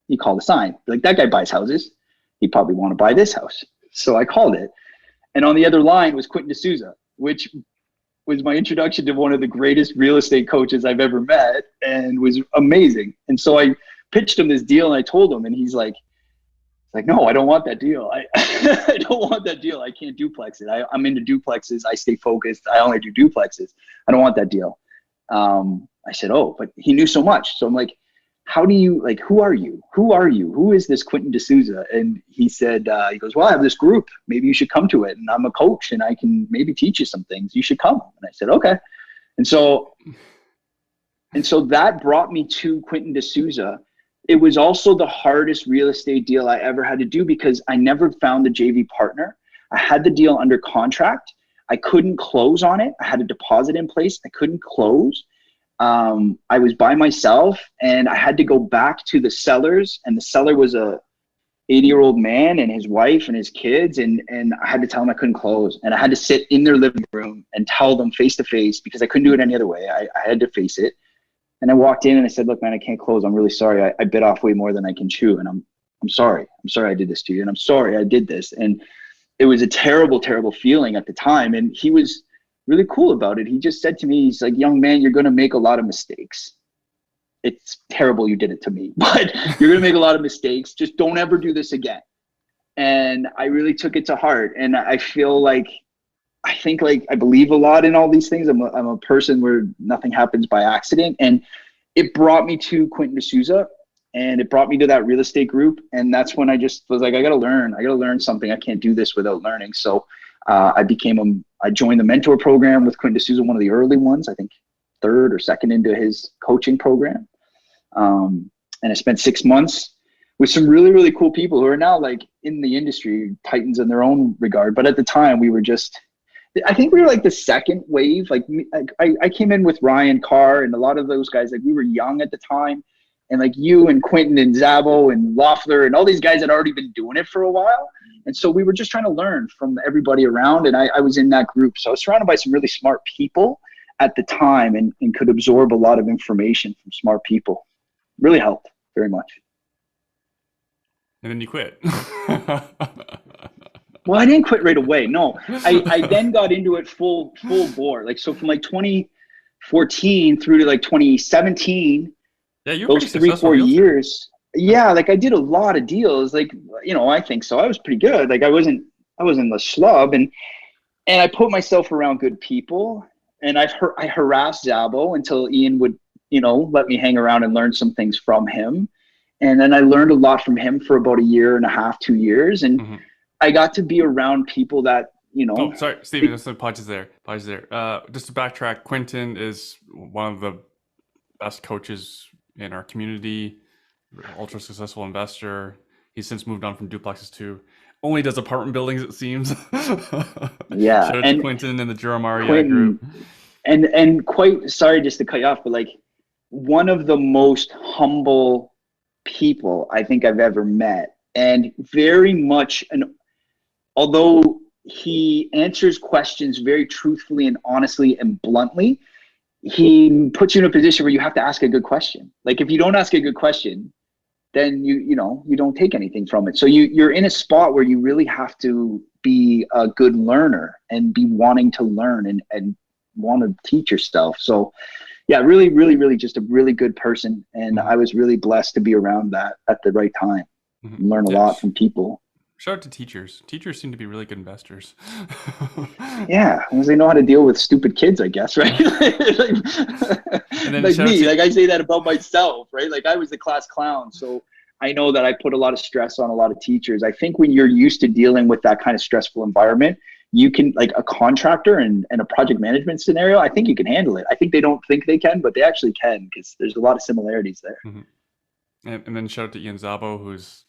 you call the sign. Like, that guy buys houses. He'd probably want to buy this house. So I called it. And on the other line was Quentin D'Souza, which was my introduction to one of the greatest real estate coaches I've ever met, and was amazing. And so I pitched him this deal, and I told him, and he's like, no, I don't want that deal. I don't want that deal. I can't duplex it. I'm into duplexes. I stay focused. I only do duplexes. I don't want that deal. I said, oh, but he knew so much. So I'm like, how do you, like, who are you? Who are you? Who is this Quentin D'Souza? And he said, he goes, well, I have this group. Maybe you should come to it. And I'm a coach and I can maybe teach you some things. You should come. And I said, okay. And so that brought me to Quentin D'Souza. It was also the hardest real estate deal I ever had to do because I never found the JV partner. I had the deal under contract. I couldn't close on it. I had a deposit in place. I couldn't close. I was by myself, and I had to go back to the sellers, and the seller was a 80-year-old man and his wife and his kids. And I had to tell them I couldn't close, and I had to sit in their living room and tell them face to face because I couldn't do it any other way. I had to face it. And I walked in and I said, look, man, I can't close. I'm really sorry. I bit off way more than I can chew. And I'm sorry. I'm sorry I did this to you. And I'm sorry I did this. And it was a terrible, terrible feeling at the time. And he was really cool about it. He just said to me, he's like, young man, you're going to make a lot of mistakes. It's terrible you did it to me, but you're going to make a lot of mistakes. Just don't ever do this again. And I really took it to heart. And I feel like, I believe a lot in all these things. I'm a person where nothing happens by accident. And it brought me to Quentin D'Souza, and it brought me to that real estate group. And that's when I just was like, I got to learn something. I can't do this without learning. So I joined the mentor program with Quentin D'Souza, one of the early ones, I think third or second into his coaching program. And I spent 6 months with some really, really cool people who are now like in the industry, titans in their own regard. But at the time I think we were like the second wave. Like I came in with Ryan Carr and a lot of those guys, like we were young at the time. And like you and Quentin and Szabo and Loeffler and all these guys had already been doing it for a while. And so we were just trying to learn from everybody around. And I was in that group. So I was surrounded by some really smart people at the time and could absorb a lot of information from smart people. Really helped very much. And then you quit. Well, I didn't quit right away. No, I then got into it full bore. Like, so from like 2014 through to like 2017, Yeah, you're those pretty 3-4 realtor. years. Yeah, like I did a lot of deals. Like, I think so. I was pretty good. Like I wasn't the schlub, and I put myself around good people, and I harassed Szabo until Ian would, let me hang around and learn some things from him. And then I learned a lot from him for about 1.5 to 2 years. And I got to be around people that, Oh, sorry, Steven, just pauses there. Just to backtrack, Quentin is one of the best coaches in our community, ultra successful investor. He's since moved on from duplexes to only does apartment buildings, it seems. Yeah. Shout out to Quentin and the Jeremiah Quentin, group. And quite, sorry just to cut you off, but like one of the most humble people I think I've ever met, and very much although he answers questions very truthfully and honestly and bluntly, he puts you in a position where you have to ask a good question. Like if you don't ask a good question, then you don't take anything from it. So you're in a spot where you really have to be a good learner and be wanting to learn and want to teach yourself. So yeah, really, really, really just a really good person. And I was really blessed to be around that at the right time. Learn a lot from people. Shout out to teachers. Teachers seem to be really good investors. Yeah, because they know how to deal with stupid kids, I guess, right? Like me, like I say that about myself, right? Like I was the class clown. So I know that I put a lot of stress on a lot of teachers. I think when you're used to dealing with that kind of stressful environment, you can, like a contractor and a project management scenario, I think you can handle it. I think they don't think they can, but they actually can, because there's a lot of similarities there. And then shout out to Ian Szabo, who's,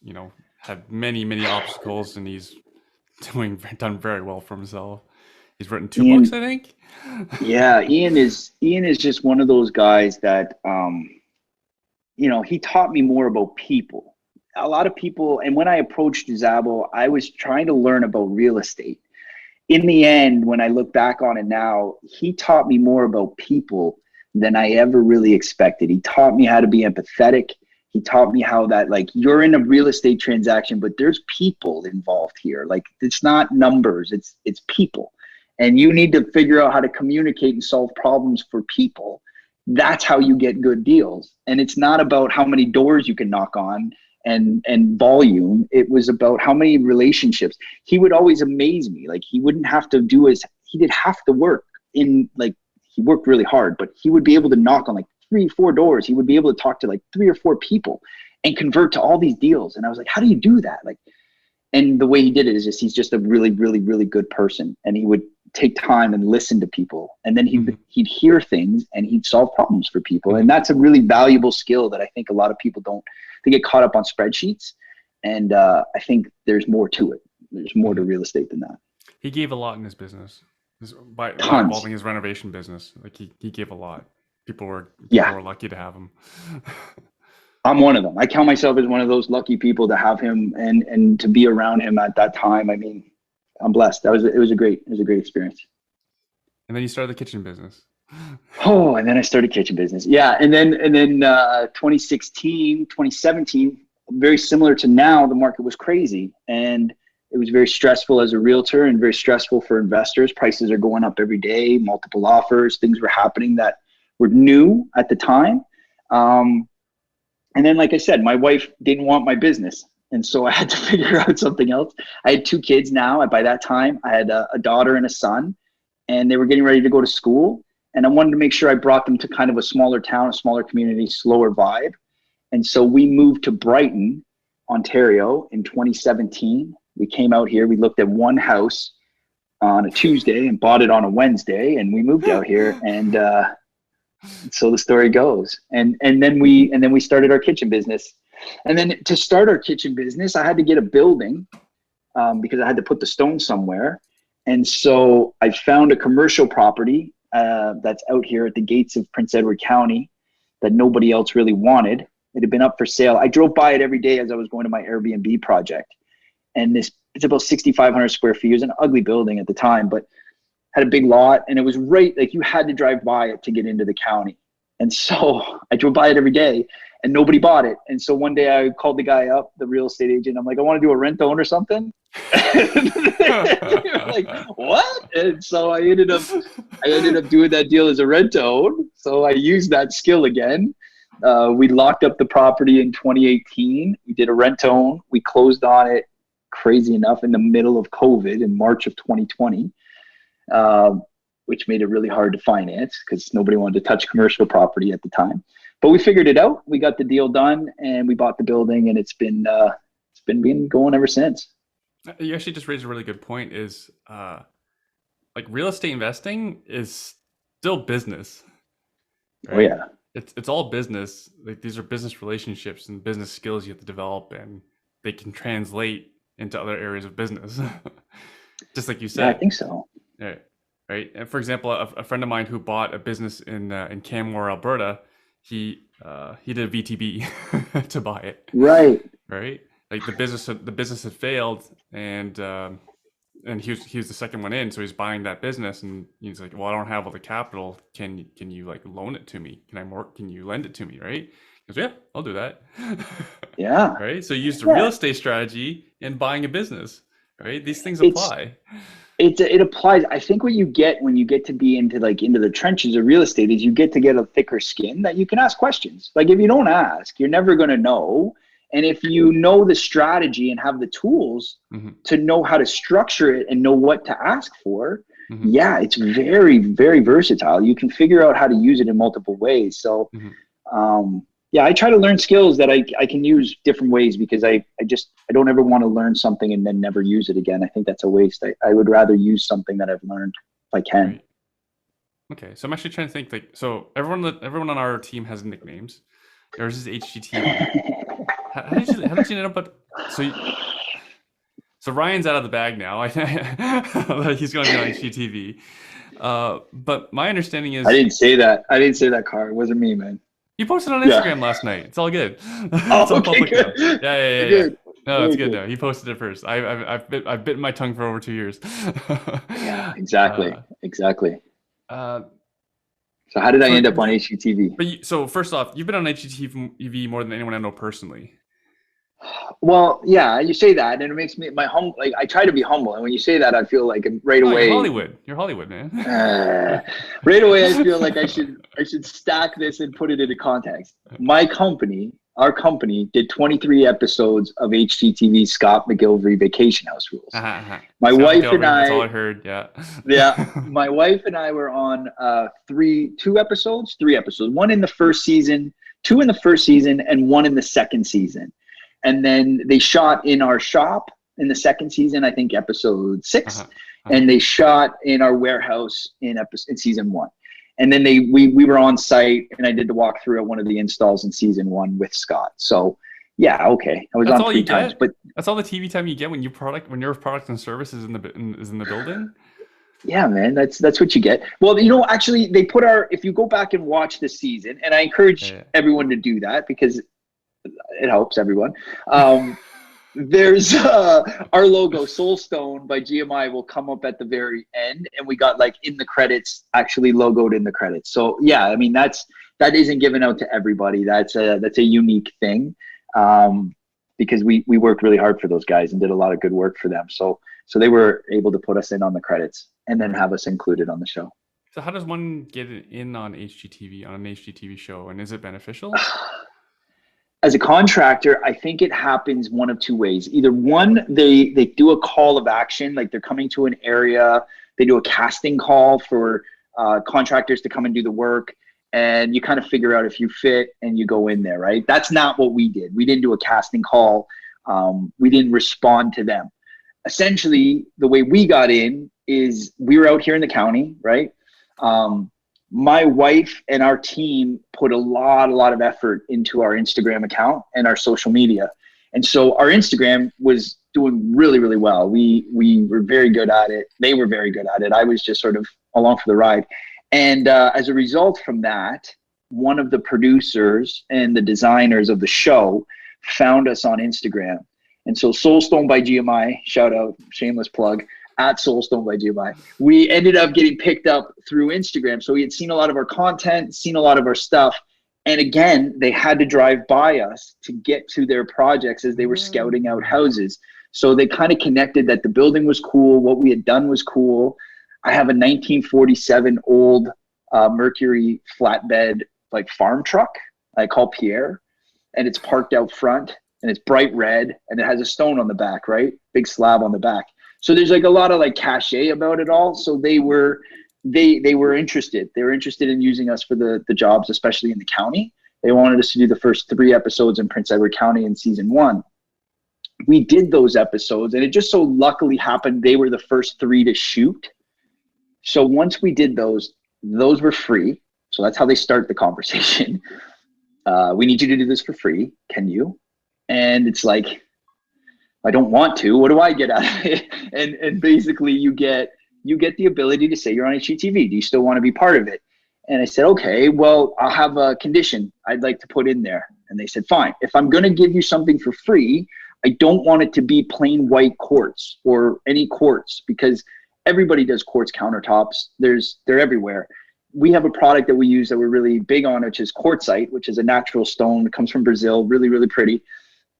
had many obstacles, and he's done very well for himself. He's written 2 books, I think. Yeah, Ian is just one of those guys that, he taught me more about people. A lot of people, and when I approached Szabo, I was trying to learn about real estate. In the end, when I look back on it now, he taught me more about people than I ever really expected. He taught me how to be empathetic. He taught me how that, like, you're in a real estate transaction, but there's people involved here. Like, it's not numbers, it's people. And you need to figure out how to communicate and solve problems for people. That's how you get good deals. And it's not about how many doors you can knock on and volume. It was about how many relationships. He would always amaze me. Like, he wouldn't have to he did half the work he worked really hard, but he would be able to knock on like 3-4 doors. He would be able to talk to like 3 or 4 people and convert to all these deals. And I was like, how do you do that? Like, and the way he did it is he's just a really, really, really good person. And he would take time and listen to people. And then he'd hear things and he'd solve problems for people. And that's a really valuable skill that I think a lot of people they get caught up on spreadsheets. And I think there's more to it. There's more to real estate than that. He gave a lot in his business by involving his renovation business. Like he gave a lot. People were lucky to have him. I'm one of them. I count myself as one of those lucky people to have him and to be around him at that time. I mean, I'm blessed. It was a great experience. And then you started the kitchen business. Oh, and then I started kitchen business. Yeah. And then 2016, 2017, very similar to now, the market was crazy. And it was very stressful as a realtor and very stressful for investors. Prices are going up every day, multiple offers, things were happening that were new at the time. And then, like I said, my wife didn't want my business. And so I had to figure out something else. I had 2 kids now. By that time, I had a daughter and a son, and they were getting ready to go to school. And I wanted to make sure I brought them to kind of a smaller town, a smaller community, slower vibe. And so we moved to Brighton, Ontario in 2017. We came out here. We looked at one house on a Tuesday and bought it on a Wednesday. And we moved out here. And so the story goes. And then we started our kitchen business. And then to start our kitchen business, I had to get a building because I had to put the stone somewhere. And so I found a commercial property that's out here at the gates of Prince Edward County that nobody else really wanted. It had been up for sale. I drove by it every day as I was going to my Airbnb project. And it's about 6,500 square feet. It was an ugly building at the time, but had a big lot, and it was right, like you had to drive by it to get into the county. And so I drove by it every day and nobody bought it. And so one day I called the guy up, the real estate agent. I'm like, I want to do a rent to own or something. Like, what? And so I ended up doing that deal as a rent to own. So I used that skill again. We locked up the property in 2018. We did a rent to own. We closed on it, crazy enough, in the middle of COVID in March of 2020. Which made it really hard to finance because nobody wanted to touch commercial property at the time. But we figured it out. We got the deal done and we bought the building, and it's been going ever since. You actually just raised a really good point. Is like real estate investing is still business. Right? Oh yeah, it's all business. Like these are business relationships and business skills you have to develop, and they can translate into other areas of business. Just like you said. Yeah, I think so. Yeah. Right. And for example, a friend of mine who bought a business in Canmore, Alberta, he did a VTB to buy it. Right. Right. Like the business had failed, and he was the second one in, so he's buying that business, and he's like, well, I don't have all the capital. Can you like loan it to me? Can you lend it to me? Right. He goes, yeah, I'll do that. Yeah. Right. So you used the real estate strategy in buying a business. Right. These things apply. It applies. I think what you get when you get to be into the trenches of real estate is you get to get a thicker skin that you can ask questions. Like if you don't ask, you're never going to know. And if you know the strategy and have the tools to know how to structure it and know what to ask for, yeah, it's very, very versatile. You can figure out how to use it in multiple ways. So, yeah, I try to learn skills that I can use different ways, because I don't ever want to learn something and then never use it again. I think that's a waste. I would rather use something that I've learned if I can. Right. Okay, so I'm actually trying to think, like, so everyone on our team has nicknames. Yours is HGTV. How did you end up? But so Ryan's out of the bag now. He's going to be on HGTV. But my understanding is I didn't say that, Car. It wasn't me, man. You posted on Instagram last night. It's all good. It's all public now. Yeah. Good. No, it's good now. He posted it first. I've bitten my tongue for over 2 years. Yeah, exactly. So how did I end up on HGTV? But so first off, you've been on HGTV more than anyone I know personally. Well, yeah, you say that, and it makes me I try to be humble, and when you say that, I feel like right away. You're Hollywood, man. Right away, I feel like I should stack this and put it into context. Our company did 23 episodes of HGTV Scott McGillivray Vacation House Rules. My wife and I. That's all I heard. Yeah. Yeah, my wife and I were on three episodes. One in the first season, two in the first season, and one in the second season. And then they shot in our shop in the second season, I think episode 6, and they shot in our warehouse in season 1. And then we were on site, and I did the walkthrough at one of the installs in season 1 with Scott. So yeah, okay, I was on 3 times, but that's all the TV time you get when your product and service is in the building. Yeah, man, that's what you get. Well, actually, they put if you go back and watch the season, and I encourage everyone to do that because it helps everyone. There's our logo, Soulstone by GMI, will come up at the very end, and we got like in the credits, actually logoed in the credits. So yeah, I mean that isn't given out to everybody. That's a unique thing, because we worked really hard for those guys and did a lot of good work for them. So they were able to put us in on the credits and then have us included on the show. So how does one get in on HGTV, on an HGTV show, and is it beneficial? As a contractor, I think it happens one of 2 ways. Either one, they do a call of action, like they're coming to an area, they do a casting call for contractors to come and do the work, and you kind of figure out if you fit and you go in there, right? That's not what we did. We didn't do a casting call. We didn't respond to them. Essentially, the way we got in is we were out here in the county, right? My wife and our team put a lot of effort into our Instagram account and our social media. And so our Instagram was doing really, really well. We were very good at it. They were very good at it. I was just sort of along for the ride. And as a result from that, one of the producers and the designers of the show found us on Instagram. And so Soulstone by GMI, shout out, shameless plug, at Soulstone by GMI. We ended up getting picked up through Instagram. So we had seen a lot of our content, seen a lot of our stuff. And again, they had to drive by us to get to their projects as they were scouting out houses. So they kind of connected that the building was cool. What we had done was cool. I have a 1947 old Mercury flatbed like farm truck I call Pierre, and it's parked out front and it's bright red and it has a stone on the back, right? Big slab on the back. So there's like a lot of like cachet about it all. So they were interested. They were interested in using us for the jobs, especially in the county. They wanted us to do the first 3 episodes in Prince Edward County in season 1. We did those episodes, and it just so luckily happened they were the first 3 to shoot. So once we did those were free. So that's how they start the conversation. We need you to do this for free. Can you? And it's like, I don't want to. What do I get out of it? And basically you get the ability to say you're on HGTV. Do you still want to be part of it? And I said, okay, well, I'll have a condition I'd like to put in there. And they said, fine. If I'm going to give you something for free, I don't want it to be plain white quartz or any quartz, because everybody does quartz countertops. They're everywhere. We have a product that we use that we're really big on, which is quartzite, which is a natural stone. It comes from Brazil, really, really pretty.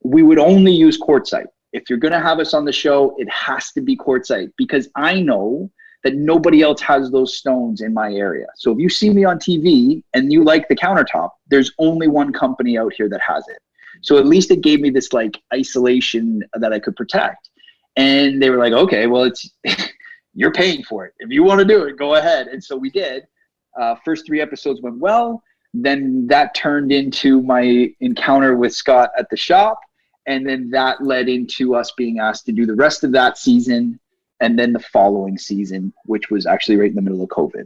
We would only use quartzite. If you're going to have us on the show, it has to be quartzite, because I know that nobody else has those stones in my area. So if you see me on TV and you like the countertop, there's only one company out here that has it. So at least it gave me this like isolation that I could protect. And they were like, okay, well, it's you're paying for it. If you want to do it, go ahead. And so we did. First 3 episodes went well. Then that turned into my encounter with Scott at the shop. And then that led into us being asked to do the rest of that season and then the following season, which was actually right in the middle of COVID.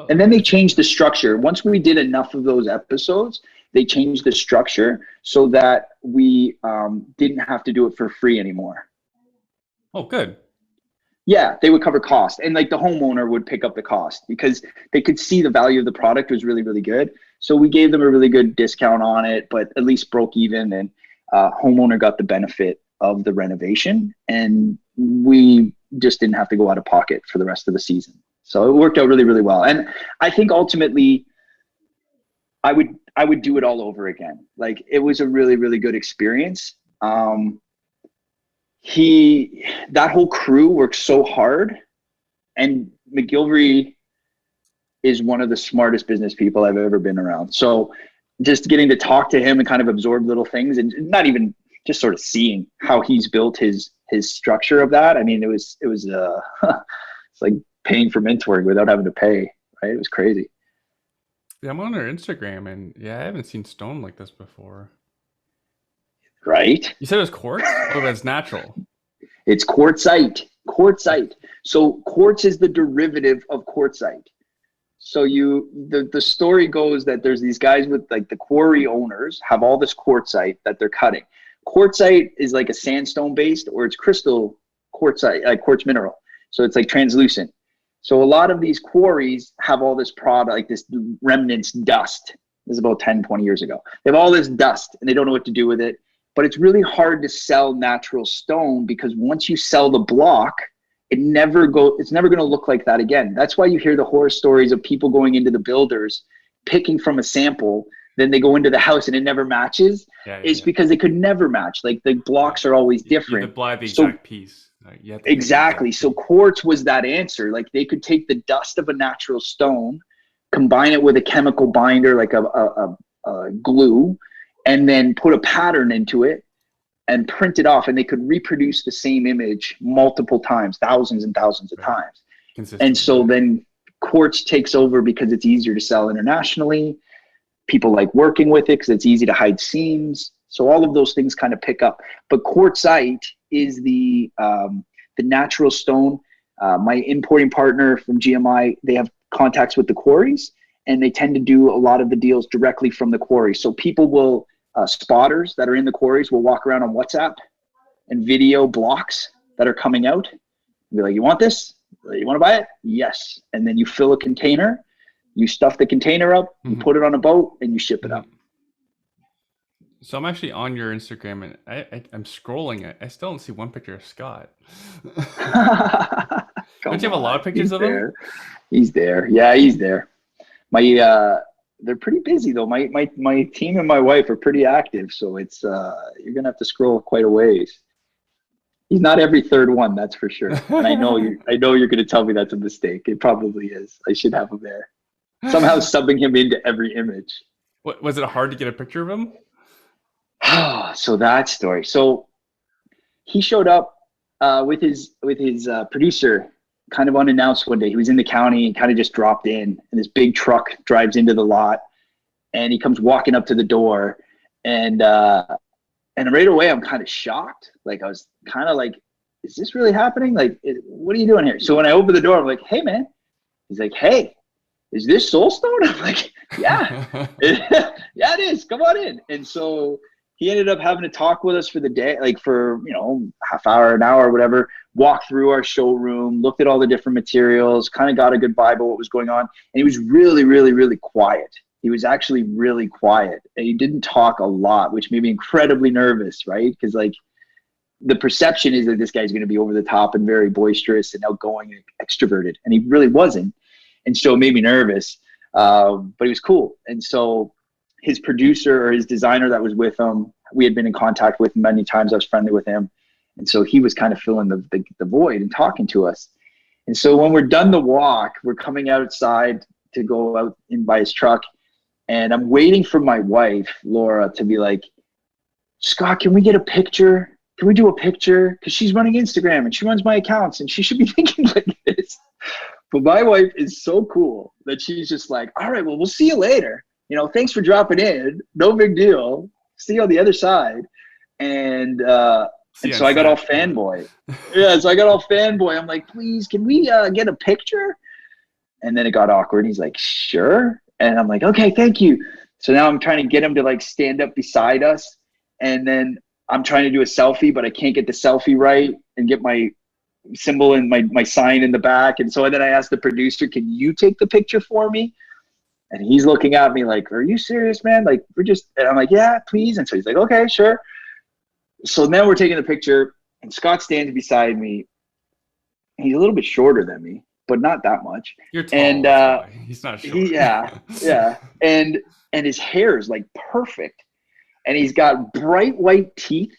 And then they changed the structure. Once we did enough of those episodes, they changed the structure so that we didn't have to do it for free anymore. Oh, good. Yeah, they would cover cost, and like the homeowner would pick up the cost because they could see the value of the product was really, really good. So we gave them a really good discount on it, but at least broke even, and homeowner got the benefit of the renovation, and we just didn't have to go out of pocket for the rest of the season. So it worked out really, really well. And I think ultimately I would do it all over again. Like, it was a really, really good experience. That whole crew worked so hard, and McGillivray is one of the smartest business people I've ever been around. So just getting to talk to him and kind of absorb little things, and not even just sort of seeing how he's built his structure of that. I mean, it was it's like paying for mentoring without having to pay, right? It was crazy. Yeah, I'm on her Instagram, and I haven't seen stone like this before. Right? You said it was quartz? Oh, that's natural. It's quartzite. So quartz is the derivative of quartzite. So the story goes that there's these guys with like the quarry owners have all this quartzite that they're cutting. Quartzite is like a sandstone based, or it's crystal quartzite, like quartz mineral. So it's like translucent. So a lot of these quarries have all this product, like this remnants dust. This is about 10, 20 years ago. They have all this dust and they don't know what to do with it. But it's really hard to sell natural stone, because once you sell the block, it's never going to look like that again. That's why you hear the horror stories of people going into the builders, picking from a sample, then they go into the house and it never matches. Because they could never match. Like, the blocks are always different. You have to buy the exact piece. Exactly. So quartz was that answer. Like, they could take the dust of a natural stone, combine it with a chemical binder, like a glue, and then put a pattern into it and print it off, and they could reproduce the same image multiple times, thousands and thousands of times. And so then quartz takes over because it's easier to sell internationally. People like working with it because it's easy to hide seams. So all of those things kind of pick up. But quartzite is the natural stone. My importing partner from GMI, they have contacts with the quarries, and they tend to do a lot of the deals directly from the quarry. So people will, spotters that are in the quarries will walk around on WhatsApp and video blocks that are coming out. And be like, you want this? You want to buy it? Yes. And then you fill a container, you stuff the container up, you put it on a boat, and you ship it up. So I'm actually on your Instagram and I'm scrolling. I still don't see one picture of Scott. Don't Come you have a lot on, of pictures he's of him? there. He's there. Yeah, he's there. My they're pretty busy though. My team and my wife are pretty active, so it's you're gonna have to scroll quite a ways. He's not every third one, that's for sure. And I know you're gonna tell me that's a mistake. It probably is. I should have him there. Somehow subbing him into every image. What was it hard to get a picture of him? So that story. So he showed up with his producer kind of unannounced one day. He was in the county and kind of just dropped in, and this big truck drives into the lot, and he comes walking up to the door, and right away I'm kind of shocked. Like I was kind of like, is this really happening? Like, what are you doing here? So when I open the door, I'm like, hey man. He's like, hey, is this Soulstone? I'm like, yeah, yeah, it is. Come on in. And so he ended up having to talk with us for the day, like for, half hour, an hour, whatever, walk through our showroom, looked at all the different materials, kind of got a good vibe of what was going on. And he was really, really, really quiet. He was actually really quiet, and he didn't talk a lot, which made me incredibly nervous, right? Because like the perception is that this guy's going to be over the top and very boisterous and outgoing and extroverted, and he really wasn't. And so it made me nervous, but he was cool. And so his producer or his designer that was with him, we had been in contact with many times. I was friendly with him. And so he was kind of filling the void and talking to us. And so when we're done the walk, we're coming outside to go out in by his truck. And I'm waiting for my wife, Laura, to be like, Scott, can we get a picture? Can we do a picture? Because she's running Instagram and she runs my accounts and she should be thinking like this. But my wife is so cool that she's just like, all right, well, we'll see you later. Thanks for dropping in. No big deal. See you on the other side. And so I got all fanboy. Yeah, so I got all fanboy. I'm like, please, can we get a picture? And then it got awkward. He's like, sure. And I'm like, okay, thank you. So now I'm trying to get him to like stand up beside us. And then I'm trying to do a selfie, but I can't get the selfie right and get my symbol and my sign in the back. And so then I asked the producer, can you take the picture for me? And he's looking at me like, are you serious, man? Like, and I'm like, yeah, please. And so he's like, okay, sure. So now we're taking the picture, and Scott stands beside me. He's a little bit shorter than me, but not that much. You're tall. And he's not short. Yeah. And his hair is like perfect. And he's got bright white teeth,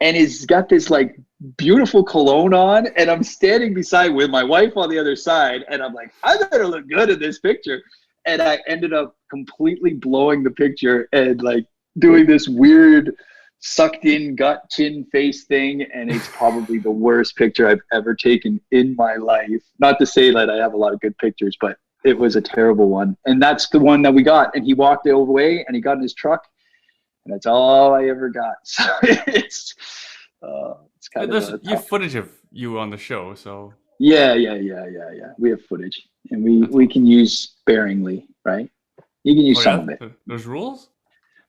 and he's got this like beautiful cologne on. And I'm standing beside with my wife on the other side, and I'm like, I better look good in this picture. And I ended up completely blowing the picture and like doing this weird sucked in gut chin face thing. And it's probably the worst picture I've ever taken in my life. Not to say that I have a lot of good picturs, but it was a terrible one. And that's the one that we got. And he walked away and he got in his truck, and that's all I ever got. So it's kind of you have footage of you on the show, so yeah. We have footage, and we can use sparingly, right? You can use some of it. There's rules?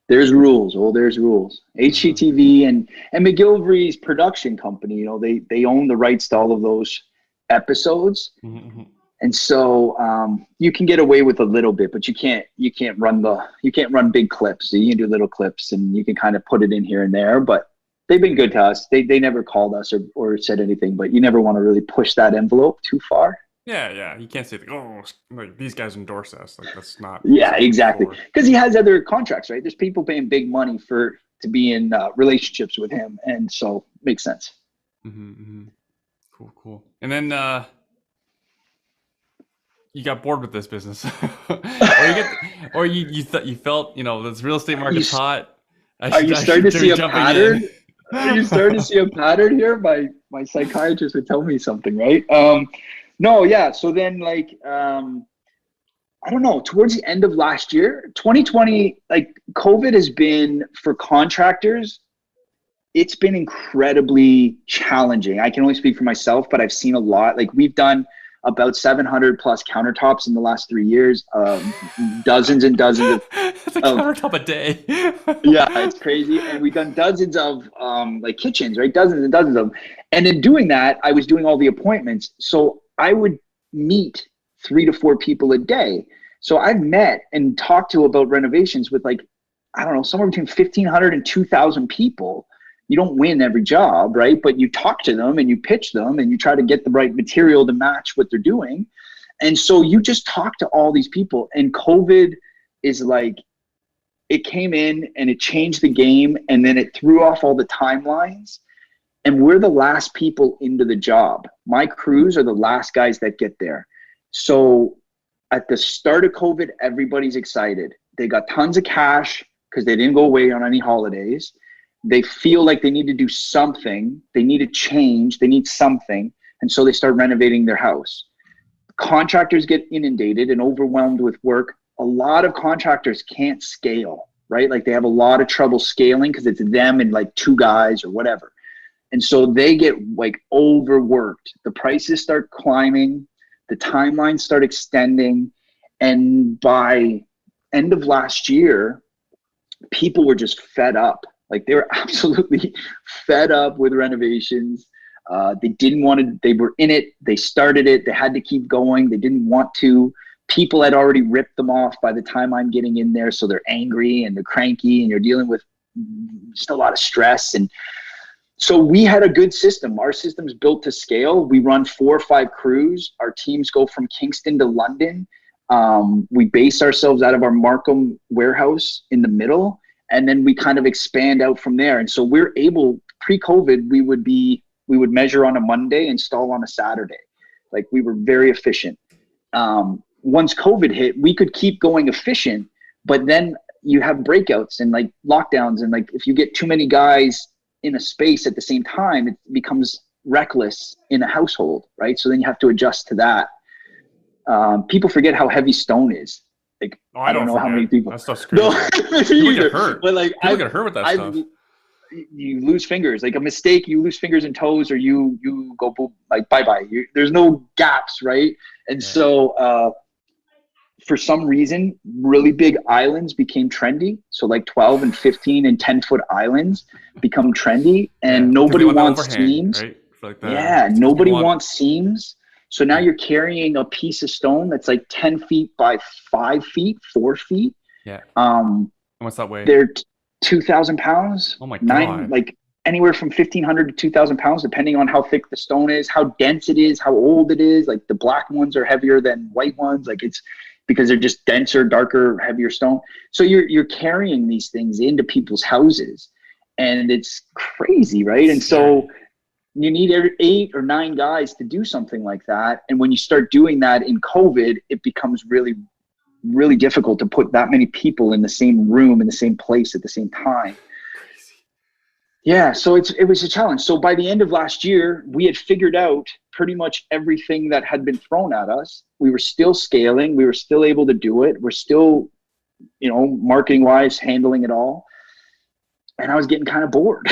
There's rules. Oh, there's rules. HGTV and McGillivray's production company, they own the rights to all of those episodes. Mm-hmm. And so you can get away with a little bit, but you can't run big clips. So you can do little clips, and you can kind of put it in here and there, but they've been good to us. They never called us or said anything, but you never want to really push that envelope too far. Yeah. You can't say, like these guys endorse us. Like that's not. Yeah, exactly. Because he has other contracts, right? There's people paying big money to be in relationships with him, and so makes sense. Mm-hmm. Cool. And then you got bored with this business, or you felt this real estate market's hot. Are you starting to see a pattern? Are you starting to see a pattern here? My psychiatrist would tell me something, right? No, yeah. So then I don't know, towards the end of last year, 2020, like COVID has been for contractors, it's been incredibly challenging. I can only speak for myself, but I've seen a lot. Like we've done about 700 plus countertops in the last 3 years, dozens and dozens of it's a countertop a day. Yeah, it's crazy. And we've done dozens of like kitchens, right? Dozens and dozens of them. And in doing that, I was doing all the appointments. So I would meet 3 to 4 people a day. So I've met and talked to about renovations with like I don't know, somewhere between 1,500 and 2,000 people. You don't win every job, right? But you talk to them and you pitch them and you try to get the right material to match what they're doing. And so you just talk to all these people, and COVID is like, it came in and it changed the game, and then it threw off all the timelines, and we're the last people into the job. My crews are the last guys that get there. So at the start of COVID, everybody's excited. They got tons of cash because they didn't go away on any holidays. They feel like they need to do something. They need to change. They need something. And so they start renovating their house. Contractors get inundated and overwhelmed with work. A lot of contractors can't scale, right? Like they have a lot of trouble scaling because it's them and like two guys or whatever. And so they get like overworked. The prices start climbing. The timelines start extending. And by end of last year, people were just fed up. Like they were absolutely fed up with renovations. They didn't want to, they were in it. They started it. They had to keep going. They didn't want to. People had already ripped them off by the time I'm getting in there. So they're angry and they're cranky and you're dealing with just a lot of stress. And so we had a good system. Our system's built to scale. We run 4 or 5 crews. Our teams go from Kingston to London. We base ourselves out of our Markham warehouse in the middle. And then we kind of expand out from there. And so we're able, pre-COVID, we would measure on a Monday, install on a Saturday. Like we were very efficient. Once COVID hit, we could keep going efficient, but then you have breakouts and like lockdowns. And like, if you get too many guys in a space at the same time, it becomes reckless in a household, right? So then you have to adjust to that. People forget how heavy stone is. Like, I don't know how many people. That stuff's crazy. No, people get hurt. But like, people get hurt with that stuff. You lose fingers. Like a mistake, you lose fingers and toes, or you go boom, like bye-bye. There's no gaps, right? And so for some reason, really big islands became trendy. So like 12 and 15 and 10-foot islands become trendy, and nobody wants seams. Right? Like nobody wants seams. So now you're carrying a piece of stone that's like 10 feet by 5 feet, 4 feet. Yeah. And what's that weigh? They're 2,000 pounds. Oh my God. Like anywhere from 1,500 to 2,000 pounds, depending on how thick the stone is, how dense it is, how old it is. Like the black ones are heavier than white ones. Like it's because they're just denser, darker, heavier stone. So you're carrying these things into people's houses, and it's crazy, right? And so you need 8 or 9 guys to do something like that. And when you start doing that in COVID, it becomes really, really difficult to put that many people in the same room, in the same place at the same time. Crazy. Yeah, so it was a challenge. So by the end of last year, we had figured out pretty much everything that had been thrown at us. We were still scaling. We were still able to do it. We're still, marketing wise, handling it all. And I was getting kind of bored.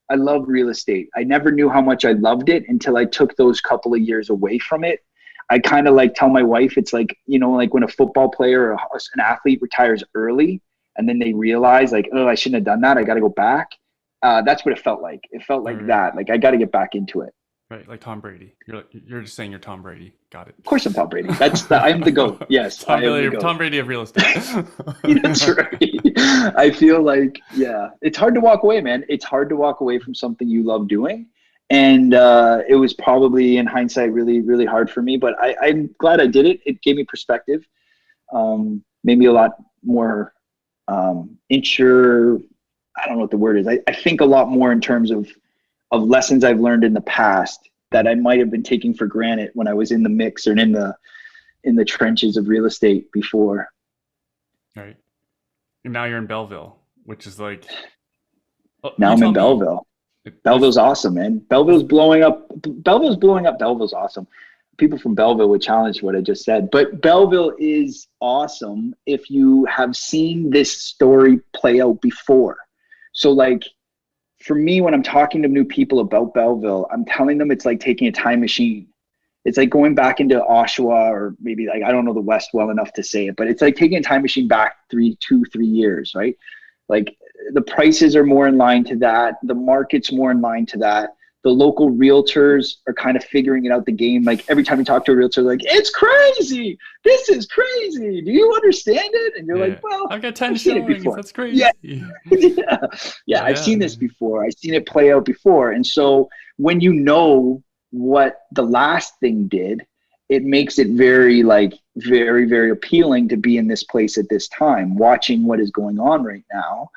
I love real estate. I never knew how much I loved it until I took those couple of years away from it. I kind of like tell my wife, it's like, like when a football player or an athlete retires early and then they realize like, oh, I shouldn't have done that. I got to go back. That's what it felt like. It felt like that. Like I got to get back into it. Right, like Tom Brady. You're just saying you're Tom Brady. Got it. Of course I'm Tom Brady. I'm the GOAT. Yes, Tom Brady of real estate. That's right. I feel like, it's hard to walk away, man. It's hard to walk away from something you love doing. And it was probably, in hindsight, really, really hard for me. But I'm glad I did it. It gave me perspective. Made me a lot more I don't know what the word is. I think a lot more in terms of lessons I've learned in the past that I might have been taking for granted when I was in the mix or in the trenches of real estate before. Right. And now you're in Belleville, which is like. Now I'm in Belleville. Belleville's awesome, man. Belleville's blowing up. Belleville's awesome. People from Belleville would challenge what I just said, but Belleville is awesome if you have seen this story play out before. So like, for me, when I'm talking to new people about Belleville, I'm telling them it's like taking a time machine. It's like going back into Oshawa, or maybe like, I don't know the West well enough to say it, but it's like taking a time machine back 3 years, right? Like the prices are more in line to that. The market's more in line to that. The local realtors are kind of figuring it out the game. Like every time you talk to a realtor, like, it's crazy. This is crazy. Do you understand it? And you're like, well, I've got 10 I've seen it showings. before. That's crazy. Yeah, I've seen this before. I've seen it play out before. And so when you know what the last thing did, it makes it very, very appealing to be in this place at this time, watching what is going on right now.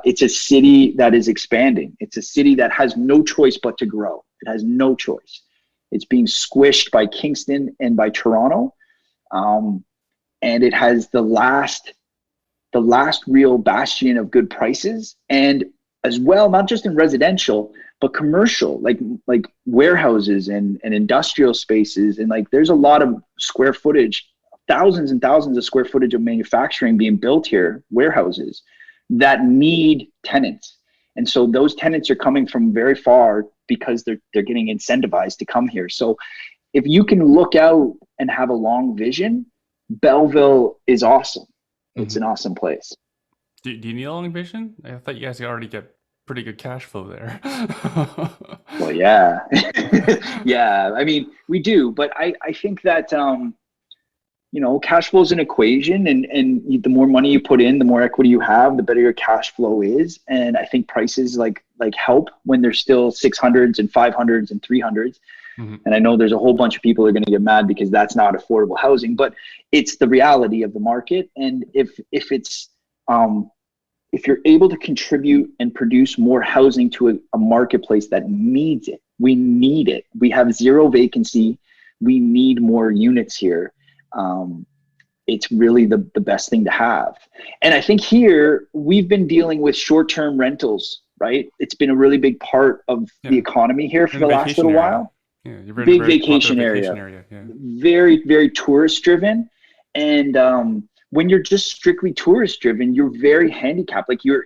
It's a city that is expanding. It's a city that has no choice but to grow. It has no choice. It's being squished by Kingston and by Toronto. And it has the last real bastion of good prices. And as well, not just in residential, but commercial, like warehouses and industrial spaces. And like, there's a lot of square footage, thousands and thousands of square footage of manufacturing being built here, warehouses that need tenants. And so those tenants are coming from very far because they're getting incentivized to come here. So if you can look out and have a long vision, Belleville is awesome. It's an awesome place. Do you need a long vision? I thought you guys already get pretty good cash flow there. Well, yeah. Yeah, I mean, we do, but I think that, cash flow is an equation, and the more money you put in, the more equity you have, the better your cash flow is. And I think prices like help when there's still 600s and 500s and 300s. And I know there's a whole bunch of people who are going to get mad because that's not affordable housing, but it's the reality of the market. And if you're able to contribute and produce more housing to a marketplace that needs it, we need it. We have zero vacancy. We need more units here. It's really the best thing to have. And I think here we've been dealing with short-term rentals, right? It's been a really big part of the economy here for the last little while. Yeah, big vacation area. Yeah. Very, very tourist driven. And when you're just strictly tourist driven, you're very handicapped. Like you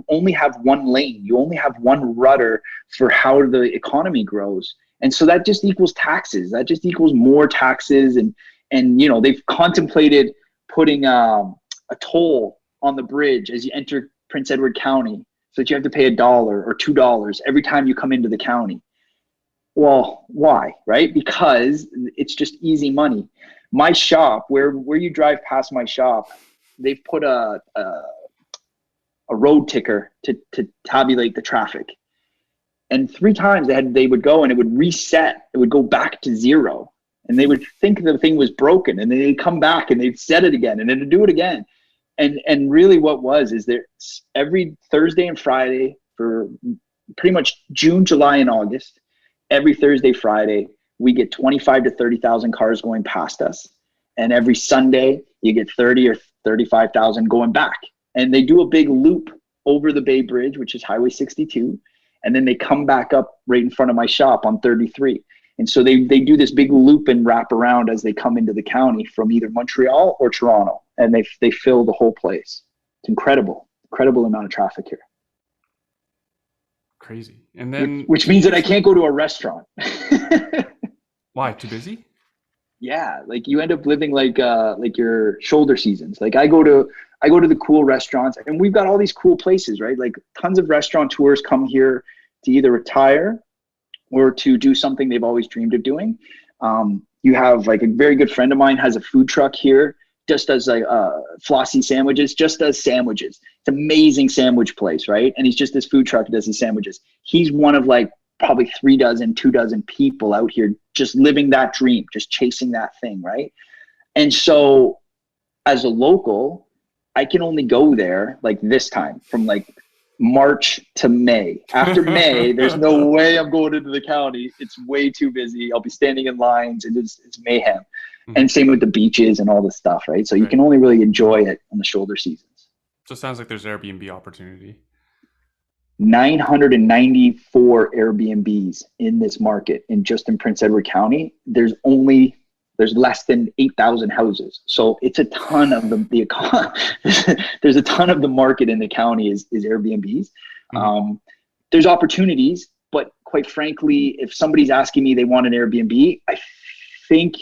only have one lane. You only have one rudder for how the economy grows. And so that just equals taxes. That just equals more taxes. And they've contemplated putting a toll on the bridge as you enter Prince Edward County, so that you have to pay $1 or $2 every time you come into the county. Well, why, right? Because it's just easy money. My shop, where you drive past my shop, they've put a road ticker to tabulate the traffic. And 3 times they would go and it would reset. It would go back to 0. And they would think the thing was broken, and then they'd come back and they'd set it again and then they'd do it again. And really what is there every Thursday and Friday for pretty much June, July, and August, every Thursday, Friday, we get 25 to 30,000 cars going past us. And every Sunday you get 30 or 35,000 going back. And they do a big loop over the Bay Bridge, which is Highway 62. And then they come back up right in front of my shop on 33. And so they do this big loop and wrap around as they come into the county from either Montreal or Toronto. And they fill the whole place. It's incredible amount of traffic here. Crazy. And then which means that I can't go to a restaurant. Why? Too busy? Yeah, like you end up living like your shoulder seasons. Like I go to the cool restaurants, and we've got all these cool places, right? Like tons of restaurateurs come here to either retire or to do something they've always dreamed of doing. You have like a very good friend of mine has a food truck here, just does like flossy sandwiches, just does sandwiches. It's an amazing sandwich place, right? And he's just this food truck that does these sandwiches. He's one of like probably 2 dozen people out here just living that dream, just chasing that thing, right? And so as a local, I can only go there like this time from like March to May. After May, there's no way I'm going into the county. It's way too busy. I'll be standing in lines, and it's mayhem. And same with the beaches and all this stuff, right? So you can only really enjoy it on the shoulder seasons. So it sounds like there's Airbnb opportunity. 994 Airbnbs in this market, just in Prince Edward County. There's less than 8,000 houses. So it's a ton of there's a ton of the market in the county is Airbnbs. There's opportunities, but quite frankly, if somebody's asking me they want an Airbnb, I think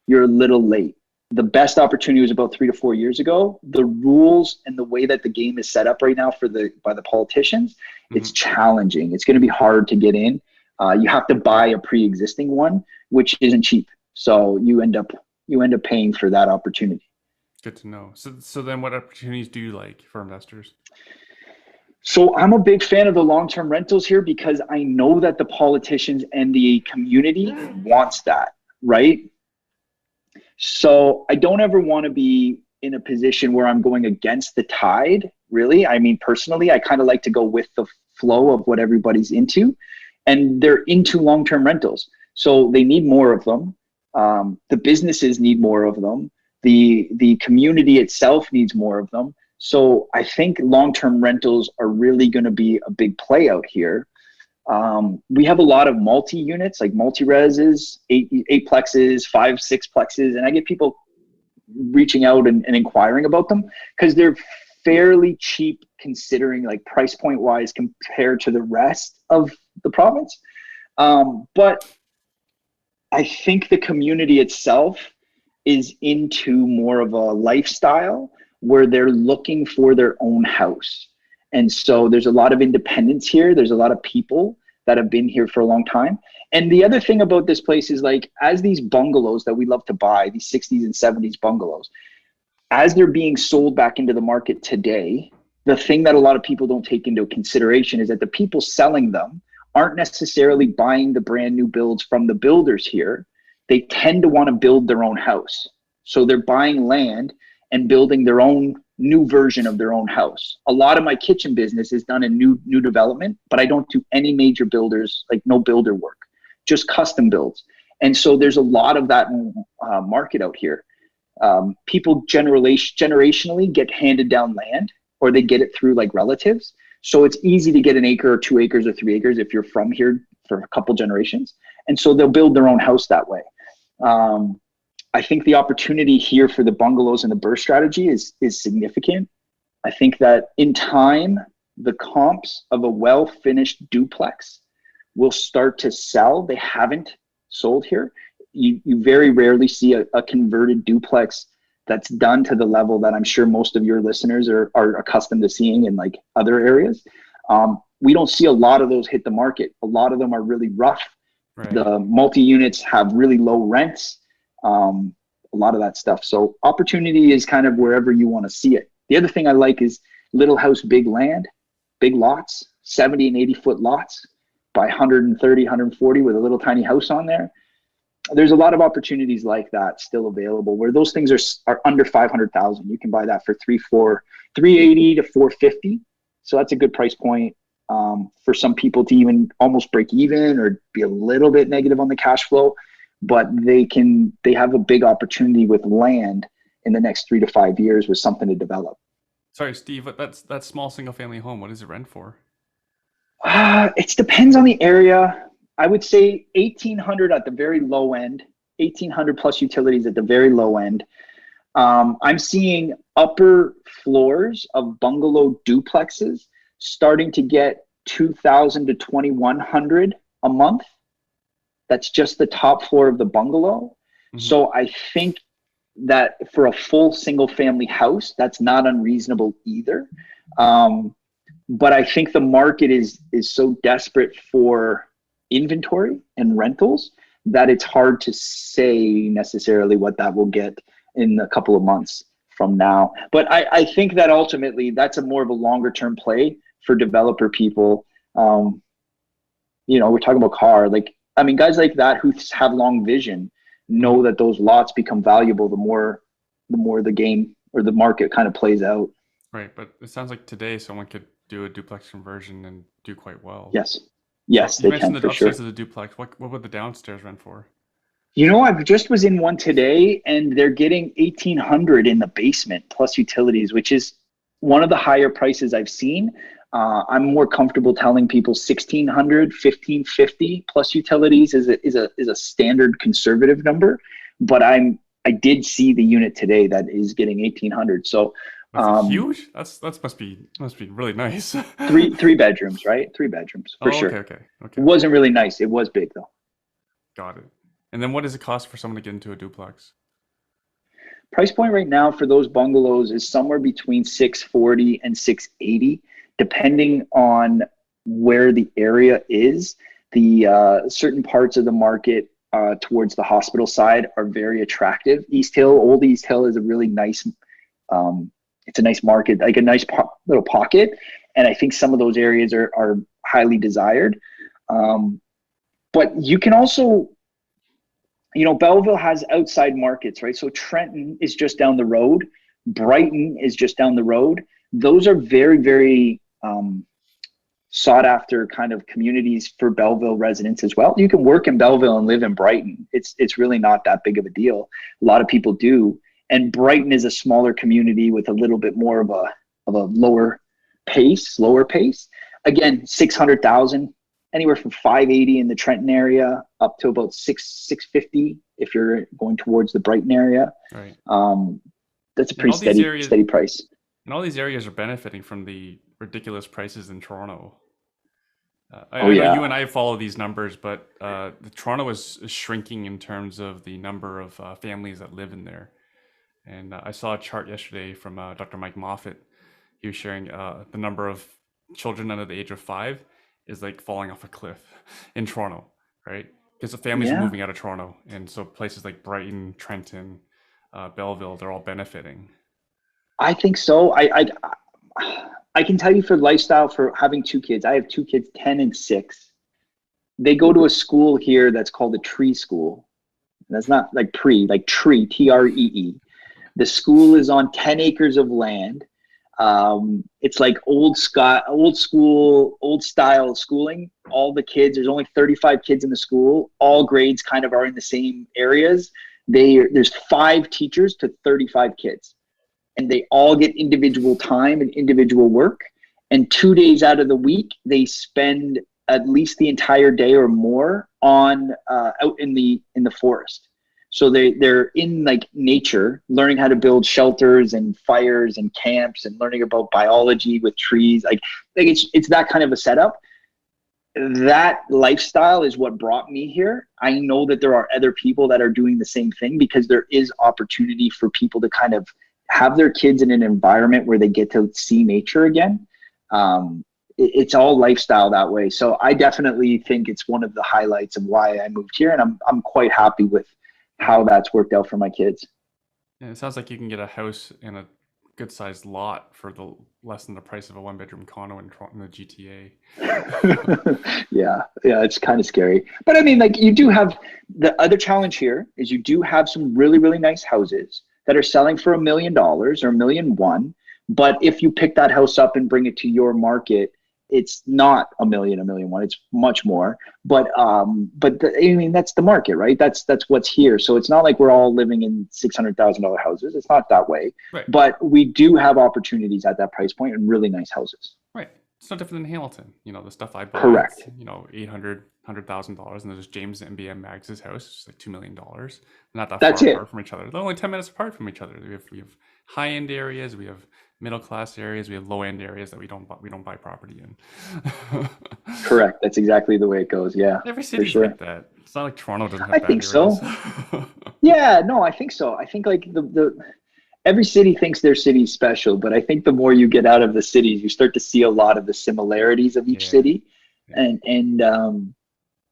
you're a little late. The best opportunity was about 3 to 4 years ago. The rules and the way that the game is set up right now by the politicians, it's challenging. It's going to be hard to get in. You have to buy a pre-existing one, which isn't cheap. So you end up paying for that opportunity. Good to know. So then what opportunities do you like for investors? So I'm a big fan of the long-term rentals here because I know that the politicians and the community wants that, right? So I don't ever want to be in a position where I'm going against the tide, really. I mean, personally, I kind of like to go with the flow of what everybody's into, and they're into long-term rentals. So they need more of them. The businesses need more of them. The community itself needs more of them. So I think long-term rentals are really going to be a big play out here. We have a lot of multi-units, like multi-reses, eight plexes, 5-6 plexes, and I get people reaching out and inquiring about them because they're fairly cheap considering like price point wise compared to the rest of the province. But I think the community itself is into more of a lifestyle where they're looking for their own house. And so there's a lot of independence here. There's a lot of people that have been here for a long time. And the other thing about this place is like, as these bungalows that we love to buy, these 60s and 70s bungalows, as they're being sold back into the market today, the thing that a lot of people don't take into consideration is that the people selling them aren't necessarily buying the brand new builds from the builders here. They tend to want to build their own house. So they're buying land and building their own new version of their own house. A lot of my kitchen business is done in new development, but I don't do any major builders, like no builder work, just custom builds. And so there's a lot of that market out here. People generationally get handed down land, or they get it through like relatives. So it's easy to get an acre or 2 acres or 3 acres if you're from here for a couple generations. And so they'll build their own house that way. I think the opportunity here for the bungalows and the burst strategy is significant. I think that in time, the comps of a well-finished duplex will start to sell. They haven't sold here. You very rarely see a converted duplex that's done to the level that I'm sure most of your listeners are accustomed to seeing in like other areas. We don't see a lot of those hit the market. A lot of them are really rough. Right. The multi-units have really low rents. A lot of that stuff. So opportunity is kind of wherever you want to see it. The other thing I like is little house, big land, big lots, 70 and 80 foot lots by 130, 140 with a little tiny house on there. There's a lot of opportunities like that still available where those things are under 500,000. You can buy that for 380 to 450. So that's a good price point for some people to even almost break even or be a little bit negative on the cash flow. But they have a big opportunity with land in the next 3 to 5 years with something to develop. Sorry, Steve, but that small single family home, what does it rent for? It depends on the area. I would say 1,800 at the very low end, 1,800 plus utilities at the very low end. I'm seeing upper floors of bungalow duplexes starting to get 2,000 to 2,100 a month. That's just the top floor of the bungalow. Mm-hmm. So I think that for a full single family house, that's not unreasonable either. But I think the market is so desperate for inventory and rentals that it's hard to say necessarily what that will get in a couple of months from now. But I think that ultimately that's more of a longer term play for developer people. We're talking about guys like that who have long vision know that those lots become valuable the more the game or the market kind of plays out. Right, but it sounds like today someone could do a duplex conversion and do quite well. Yes, so you mentioned the upstairs of the duplex. What would the downstairs rent for? I just was in one today, and they're getting 1,800 in the basement plus utilities, which is one of the higher prices I've seen. I'm more comfortable telling people 1,600, 1,550 plus utilities is a standard conservative number, but I did see the unit today that is getting 1,800. So that's huge. That must be really nice. three bedrooms, right? 3 bedrooms for sure. Okay. It wasn't really nice. It was big though. Got it. And then what does it cost for someone to get into a duplex? Price point right now for those bungalows is somewhere between 640 and 680. Depending on where the area is, The certain parts of the market towards the hospital side are very attractive. Old East Hill is a really nice, it's a nice market, like a nice little pocket. And I think some of those areas are highly desired. But you can also, Belleville has outside markets, right? So Trenton is just down the road. Brighton is just down the road. Those are very, very sought after kind of communities for Belleville residents as well. You can work in Belleville and live in Brighton. It's really not that big of a deal. A lot of people do. And Brighton is a smaller community with a little bit more of a lower pace. Again, 600,000, anywhere from 580 in the Trenton area up to about 650 if you're going towards the Brighton area. Right. That's a pretty steady price. And all these areas are benefiting from the ridiculous prices in Toronto. I know you and I follow these numbers, but Toronto is shrinking in terms of the number of families that live in there. And I saw a chart yesterday from Dr. Mike Moffat. He was sharing the number of children under the age of 5 is like falling off a cliff in Toronto, right? Because the families are moving out of Toronto. And so places like Brighton, Trenton, Belleville, they're all benefiting. I think so. I can tell you for lifestyle, for having 2 kids, I have 2 kids, 10 and 6. They go to a school here that's called a tree school. And that's not like tree, Tree. The school is on 10 acres of land. It's like old style schooling. All the kids, there's only 35 kids in the school. All grades kind of are in the same areas. There's 5 teachers to 35 kids. And they all get individual time and individual work. And 2 days out of the week, they spend at least the entire day or more on out in the forest. So they're in like nature, learning how to build shelters and fires and camps and learning about biology with trees. Like it's that kind of a setup. That lifestyle is what brought me here. I know that there are other people that are doing the same thing because there is opportunity for people to kind of have their kids in an environment where they get to see nature again. It's all lifestyle that way. So I definitely think it's one of the highlights of why I moved here, and I'm quite happy with how that's worked out for my kids. Yeah, it sounds like you can get a house in a good sized lot for less than the price of a 1-bedroom condo in the GTA. Yeah, it's kind of scary. But I mean, like, you do have the other challenge here is you do have some really, really nice houses that are selling for $1 million or $1.1 million. But if you pick that house up and bring it to your market, it's not $1 million, $1.1 million. It's much more. But that's the market, right? That's what's here. So it's not like we're all living in $600,000 houses. It's not that way. Right. But we do have opportunities at that price point and really nice houses. Right. It's no different than Hamilton. The stuff I bought. Correct. $100,000, and there's James and BM Mags's house. It's like $2 million. Not that That's far it. apart from each other. They're only 10 minutes apart from each other. We have high end areas. We have middle class areas. We have low end areas that we don't buy property in. Correct. That's exactly the way it goes. Yeah. Every city's like that. It's not like Toronto doesn't have I bad think areas. so. Yeah. No, I think so. I think like every city thinks their city's special, but I think the more you get out of the cities, you start to see a lot of the similarities of each city. Yeah. And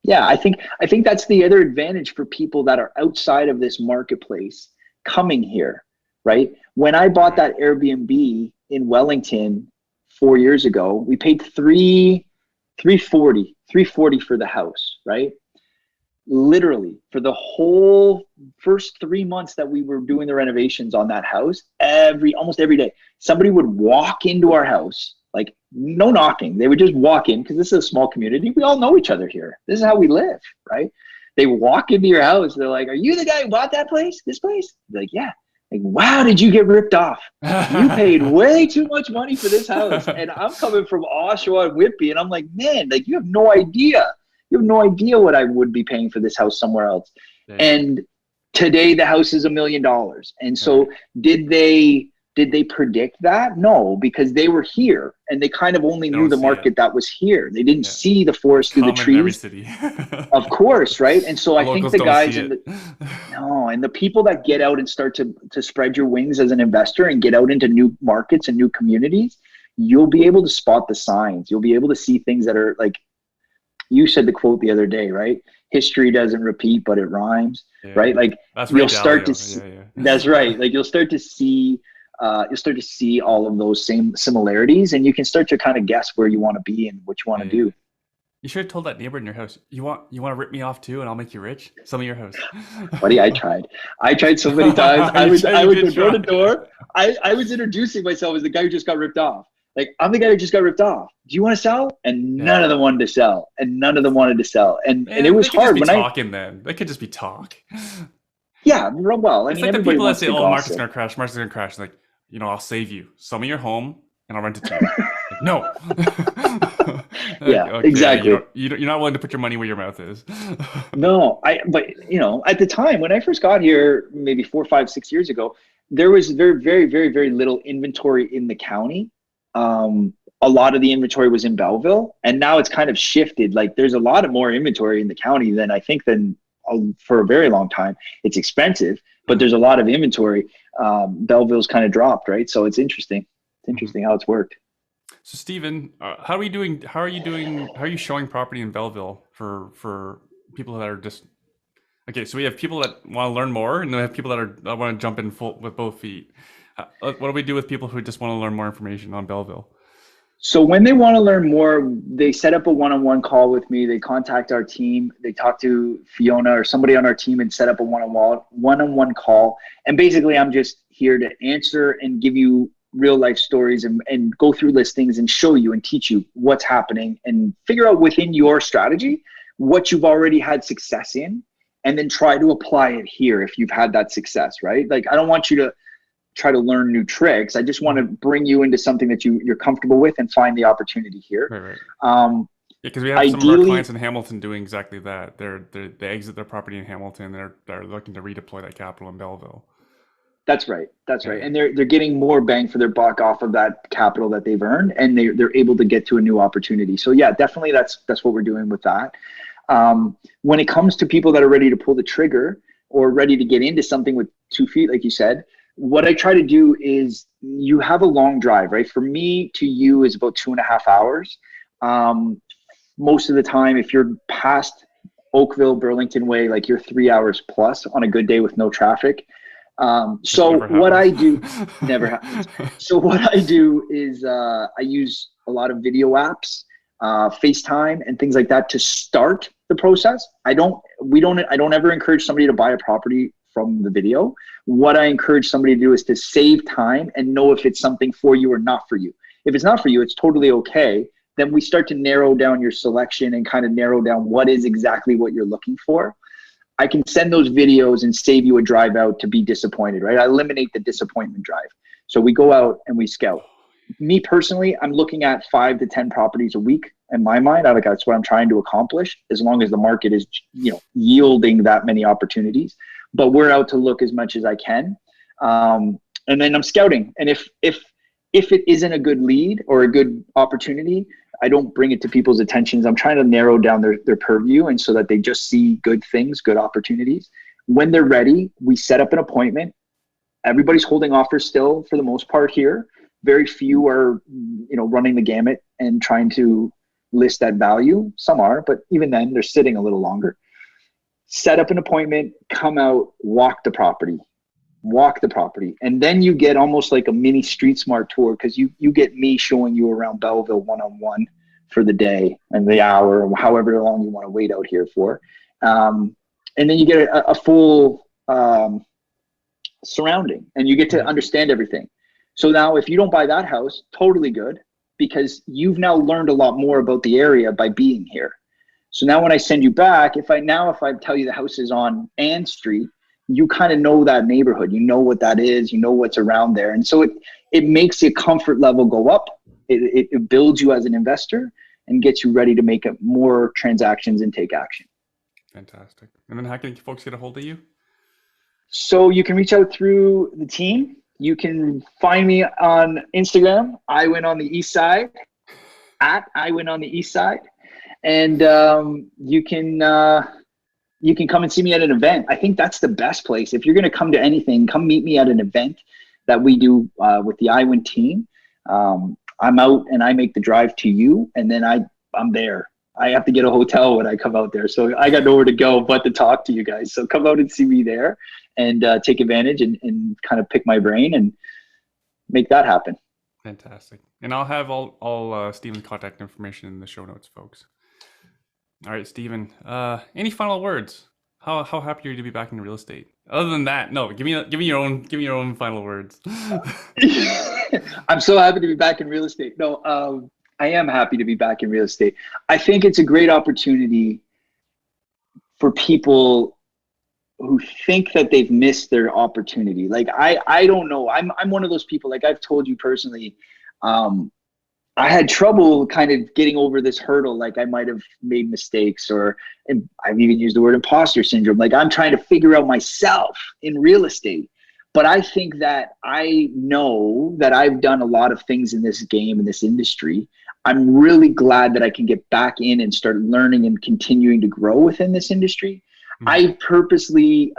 I think that's the other advantage for people that are outside of this marketplace coming here, right? When I bought that Airbnb in Wellington 4 years ago, we paid $340 for the house, right? Literally for the whole first 3 months that we were doing the renovations on that house, almost every day, somebody would walk into our house, like no knocking. They would just walk in because this is a small community. We all know each other here. This is how we live, right? They walk into your house. They're like, "Are you the guy who bought that place? This place?" They're like, "Yeah." Like, "Wow, did you get ripped off? You paid way too much money for this house." And I'm coming from Oshawa and Whitby, and I'm like, "Man, like, you have no idea. You have no idea what I would be paying for this house somewhere else." Yeah. And today the house is $1 million. And so did they predict that? No, because they were here and they kind of only knew the market that was here. They didn't see the forest through the trees. In every city. Of course, right? And so I think the guys and the people that get out and start to spread your wings as an investor and get out into new markets and new communities, you'll be able to spot the signs. You'll be able to see things that are like you said the quote the other day, right? History doesn't repeat, but it rhymes, right? Like That's you'll Ray start Dalio. to see, that's right. Like you'll start to see all of those same similarities, and you can start to kind of guess where you want to be and what you want to do. You should have told that neighbor in your house, you want to rip me off too, and I'll make you rich? Sell me your house. Buddy, I tried so many times. I would go door to door. I was introducing myself as the guy who just got ripped off. Like, I'm the guy who just got ripped off. Do you want to sell? And none of them wanted to sell. And it was hard. They could just be talking then. They could just be talk. Yeah, well, I it's mean, like the people that say, "Oh, market's gonna crash. Market's gonna crash." Like, I'll save you. Sell me your home, and I'll rent it to you. Like, no. Yeah, okay, exactly. You're not willing to put your money where your mouth is. No, but at the time when I first got here, maybe 4, 5, 6 years ago, there was very, very, very, very little inventory in the county. A lot of the inventory was in Belleville, and now it's kind of shifted. Like, there's a lot of more inventory in the county than for a very long time. It's expensive, but there's a lot of inventory. Belleville's kind of dropped, right? So it's interesting. It's interesting how it's worked. So Stephen, how are you doing? How are you showing property in Belleville for people that are just okay? So we have people that want to learn more, and then we have people that want to jump in full with both feet. What do we do with people who just want to learn more information on Belleville? So when they want to learn more, they set up a one-on-one call with me. They contact our team. They talk to Fiona or somebody on our team and set up a one-on-one call. And basically, I'm just here to answer and give you real life stories and go through listings and show you and teach you what's happening and figure out within your strategy what you've already had success in, and then try to apply it here if you've had that success, right? Like, I don't want you to try to learn new tricks. I just want to bring you into something that you're comfortable with and find the opportunity here. Right. Because we have some of our clients in Hamilton doing exactly that. They exit their property in Hamilton. They're looking to redeploy that capital in Belleville. That's right. And they're getting more bang for their buck off of that capital that they've earned, and they're able to get to a new opportunity. So yeah, definitely that's what we're doing with that. When it comes to people that are ready to pull the trigger or ready to get into something with 2 feet, like you said, what I try to do is, you have a long drive, right? For me to you is about 2.5 hours. Most of the time, if you're past Oakville, Burlington Way, like, you're 3 hours plus on a good day with no traffic. So what I do never happens. So what I do is I use a lot of video apps, FaceTime and things like that to start the process. I don't ever encourage somebody to buy a property from the video. What I encourage somebody to do is to save time and know if it's something for you or not for you. If it's not for you, it's totally okay. Then we start to narrow down your selection and kind of narrow down what is exactly what you're looking for. I can send those videos and save you a drive out to be disappointed, right? I eliminate the disappointment drive. So we go out and we scout. Me personally, I'm looking at 5 to 10 properties a week. In my mind, that's what I'm trying to accomplish, as long as the market is, yielding that many opportunities. But we're out to look as much as I can. And then I'm scouting. And if it isn't a good lead or a good opportunity, I don't bring it to people's attentions. I'm trying to narrow down their purview, and so that they just see good things, good opportunities. When they're ready, we set up an appointment. Everybody's holding offers still for the most part here. Very few are, running the gamut and trying to list that value. Some are, but even then they're sitting a little longer. Set up an appointment, come out, walk the property. And then you get almost like a mini Street Smart tour, because you get me showing you around Belleville one-on-one for the day and the hour, or however long you want to wait out here for. And then you get a full surrounding, and you get to understand everything. So now if you don't buy that house, totally good, because you've now learned a lot more about the area by being here. So now when I send you back, if I tell you the house is on Ann Street, you kind of know that neighborhood, you know what that is, you know what's around there. And so it makes your comfort level go up. It builds you as an investor and gets you ready to make more transactions and take action. Fantastic. And then how can folks get a hold of you? So you can reach out through the team. You can find me on Instagram. I went on the east side at I went on the east side. And you can come and see me at an event. I think that's the best place. If you're going to come to anything, come meet me at an event that we do with the iWin team. I'm out and I make the drive to you, and then I'm there. I have to get a hotel when I come out there. So I got nowhere to go but to talk to you guys. So come out and see me there and take advantage and kind of pick my brain and make that happen. Fantastic. And I'll have all Stephen's contact information in the show notes, folks. All right, Stephen, any final words? How happy are you to be back in real estate? Other than that, no, give me your own final words. I'm so happy to be back in real estate. No, I am happy to be back in real estate. I think it's a great opportunity for people who think that they've missed their opportunity. Like, I don't know. I'm one of those people, like I've told you personally, I had trouble kind of getting over this hurdle. Like I might've made mistakes, or I've even used the word imposter syndrome. Like I'm trying to figure out myself in real estate. But I think that I know that I've done a lot of things in this game, in this industry. I'm really glad that I can get back in and start learning and continuing to grow within this industry. Mm-hmm. I purposely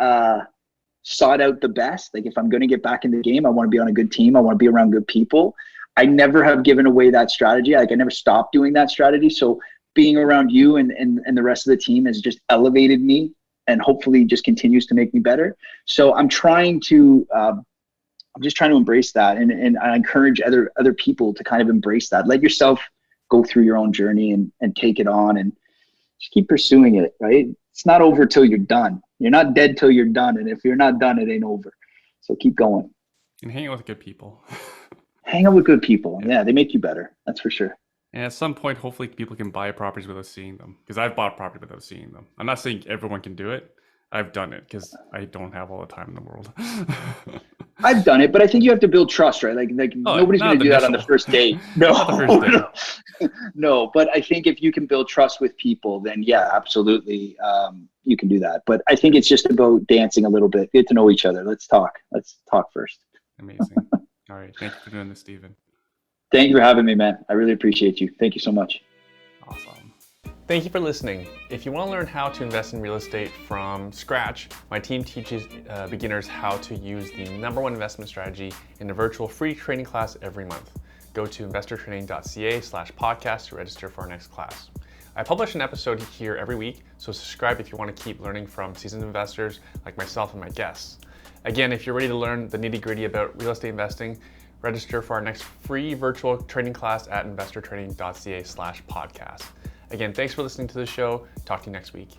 sought out the best. Like if I'm going to get back in the game, I want to be on a good team. I want to be around good people. I never have given away that strategy. Like I never stopped doing that strategy. So being around you and the rest of the team has just elevated me and hopefully just continues to make me better. So I'm trying to, I'm just trying to embrace that. And I encourage other people to kind of embrace that. Let yourself go through your own journey and take it on and just keep pursuing it, right? It's not over till you're done. You're not dead till you're done. And if you're not done, it ain't over. So keep going. And hang out with good people. Hang out with good people. Yeah, they make you better. That's for sure. And at some point, hopefully people can buy properties without seeing them. Because I've bought property without seeing them. I'm not saying everyone can do it. I've done it because I don't have all the time in the world. I've done it, but I think you have to build trust, right? Like nobody's going to do that on the first date. No, not the first date. No, but I think if you can build trust with people, then yeah, absolutely, you can do that. But I think it's just about dancing a little bit. Get to know each other. Let's talk first. Amazing. All right. Thank you for doing this, Stephen. Thank you for having me, man. I really appreciate you. Thank you so much. Awesome. Thank you for listening. If you want to learn how to invest in real estate from scratch, my team teaches beginners how to use the #1 investment strategy in a virtual free training class every month. Go to investortraining.ca/podcast to register for our next class. I publish an episode here every week, so subscribe if you want to keep learning from seasoned investors like myself and my guests. Again, if you're ready to learn the nitty-gritty about real estate investing, register for our next free virtual training class at investortraining.ca/podcast. Again, thanks for listening to the show. Talk to you next week.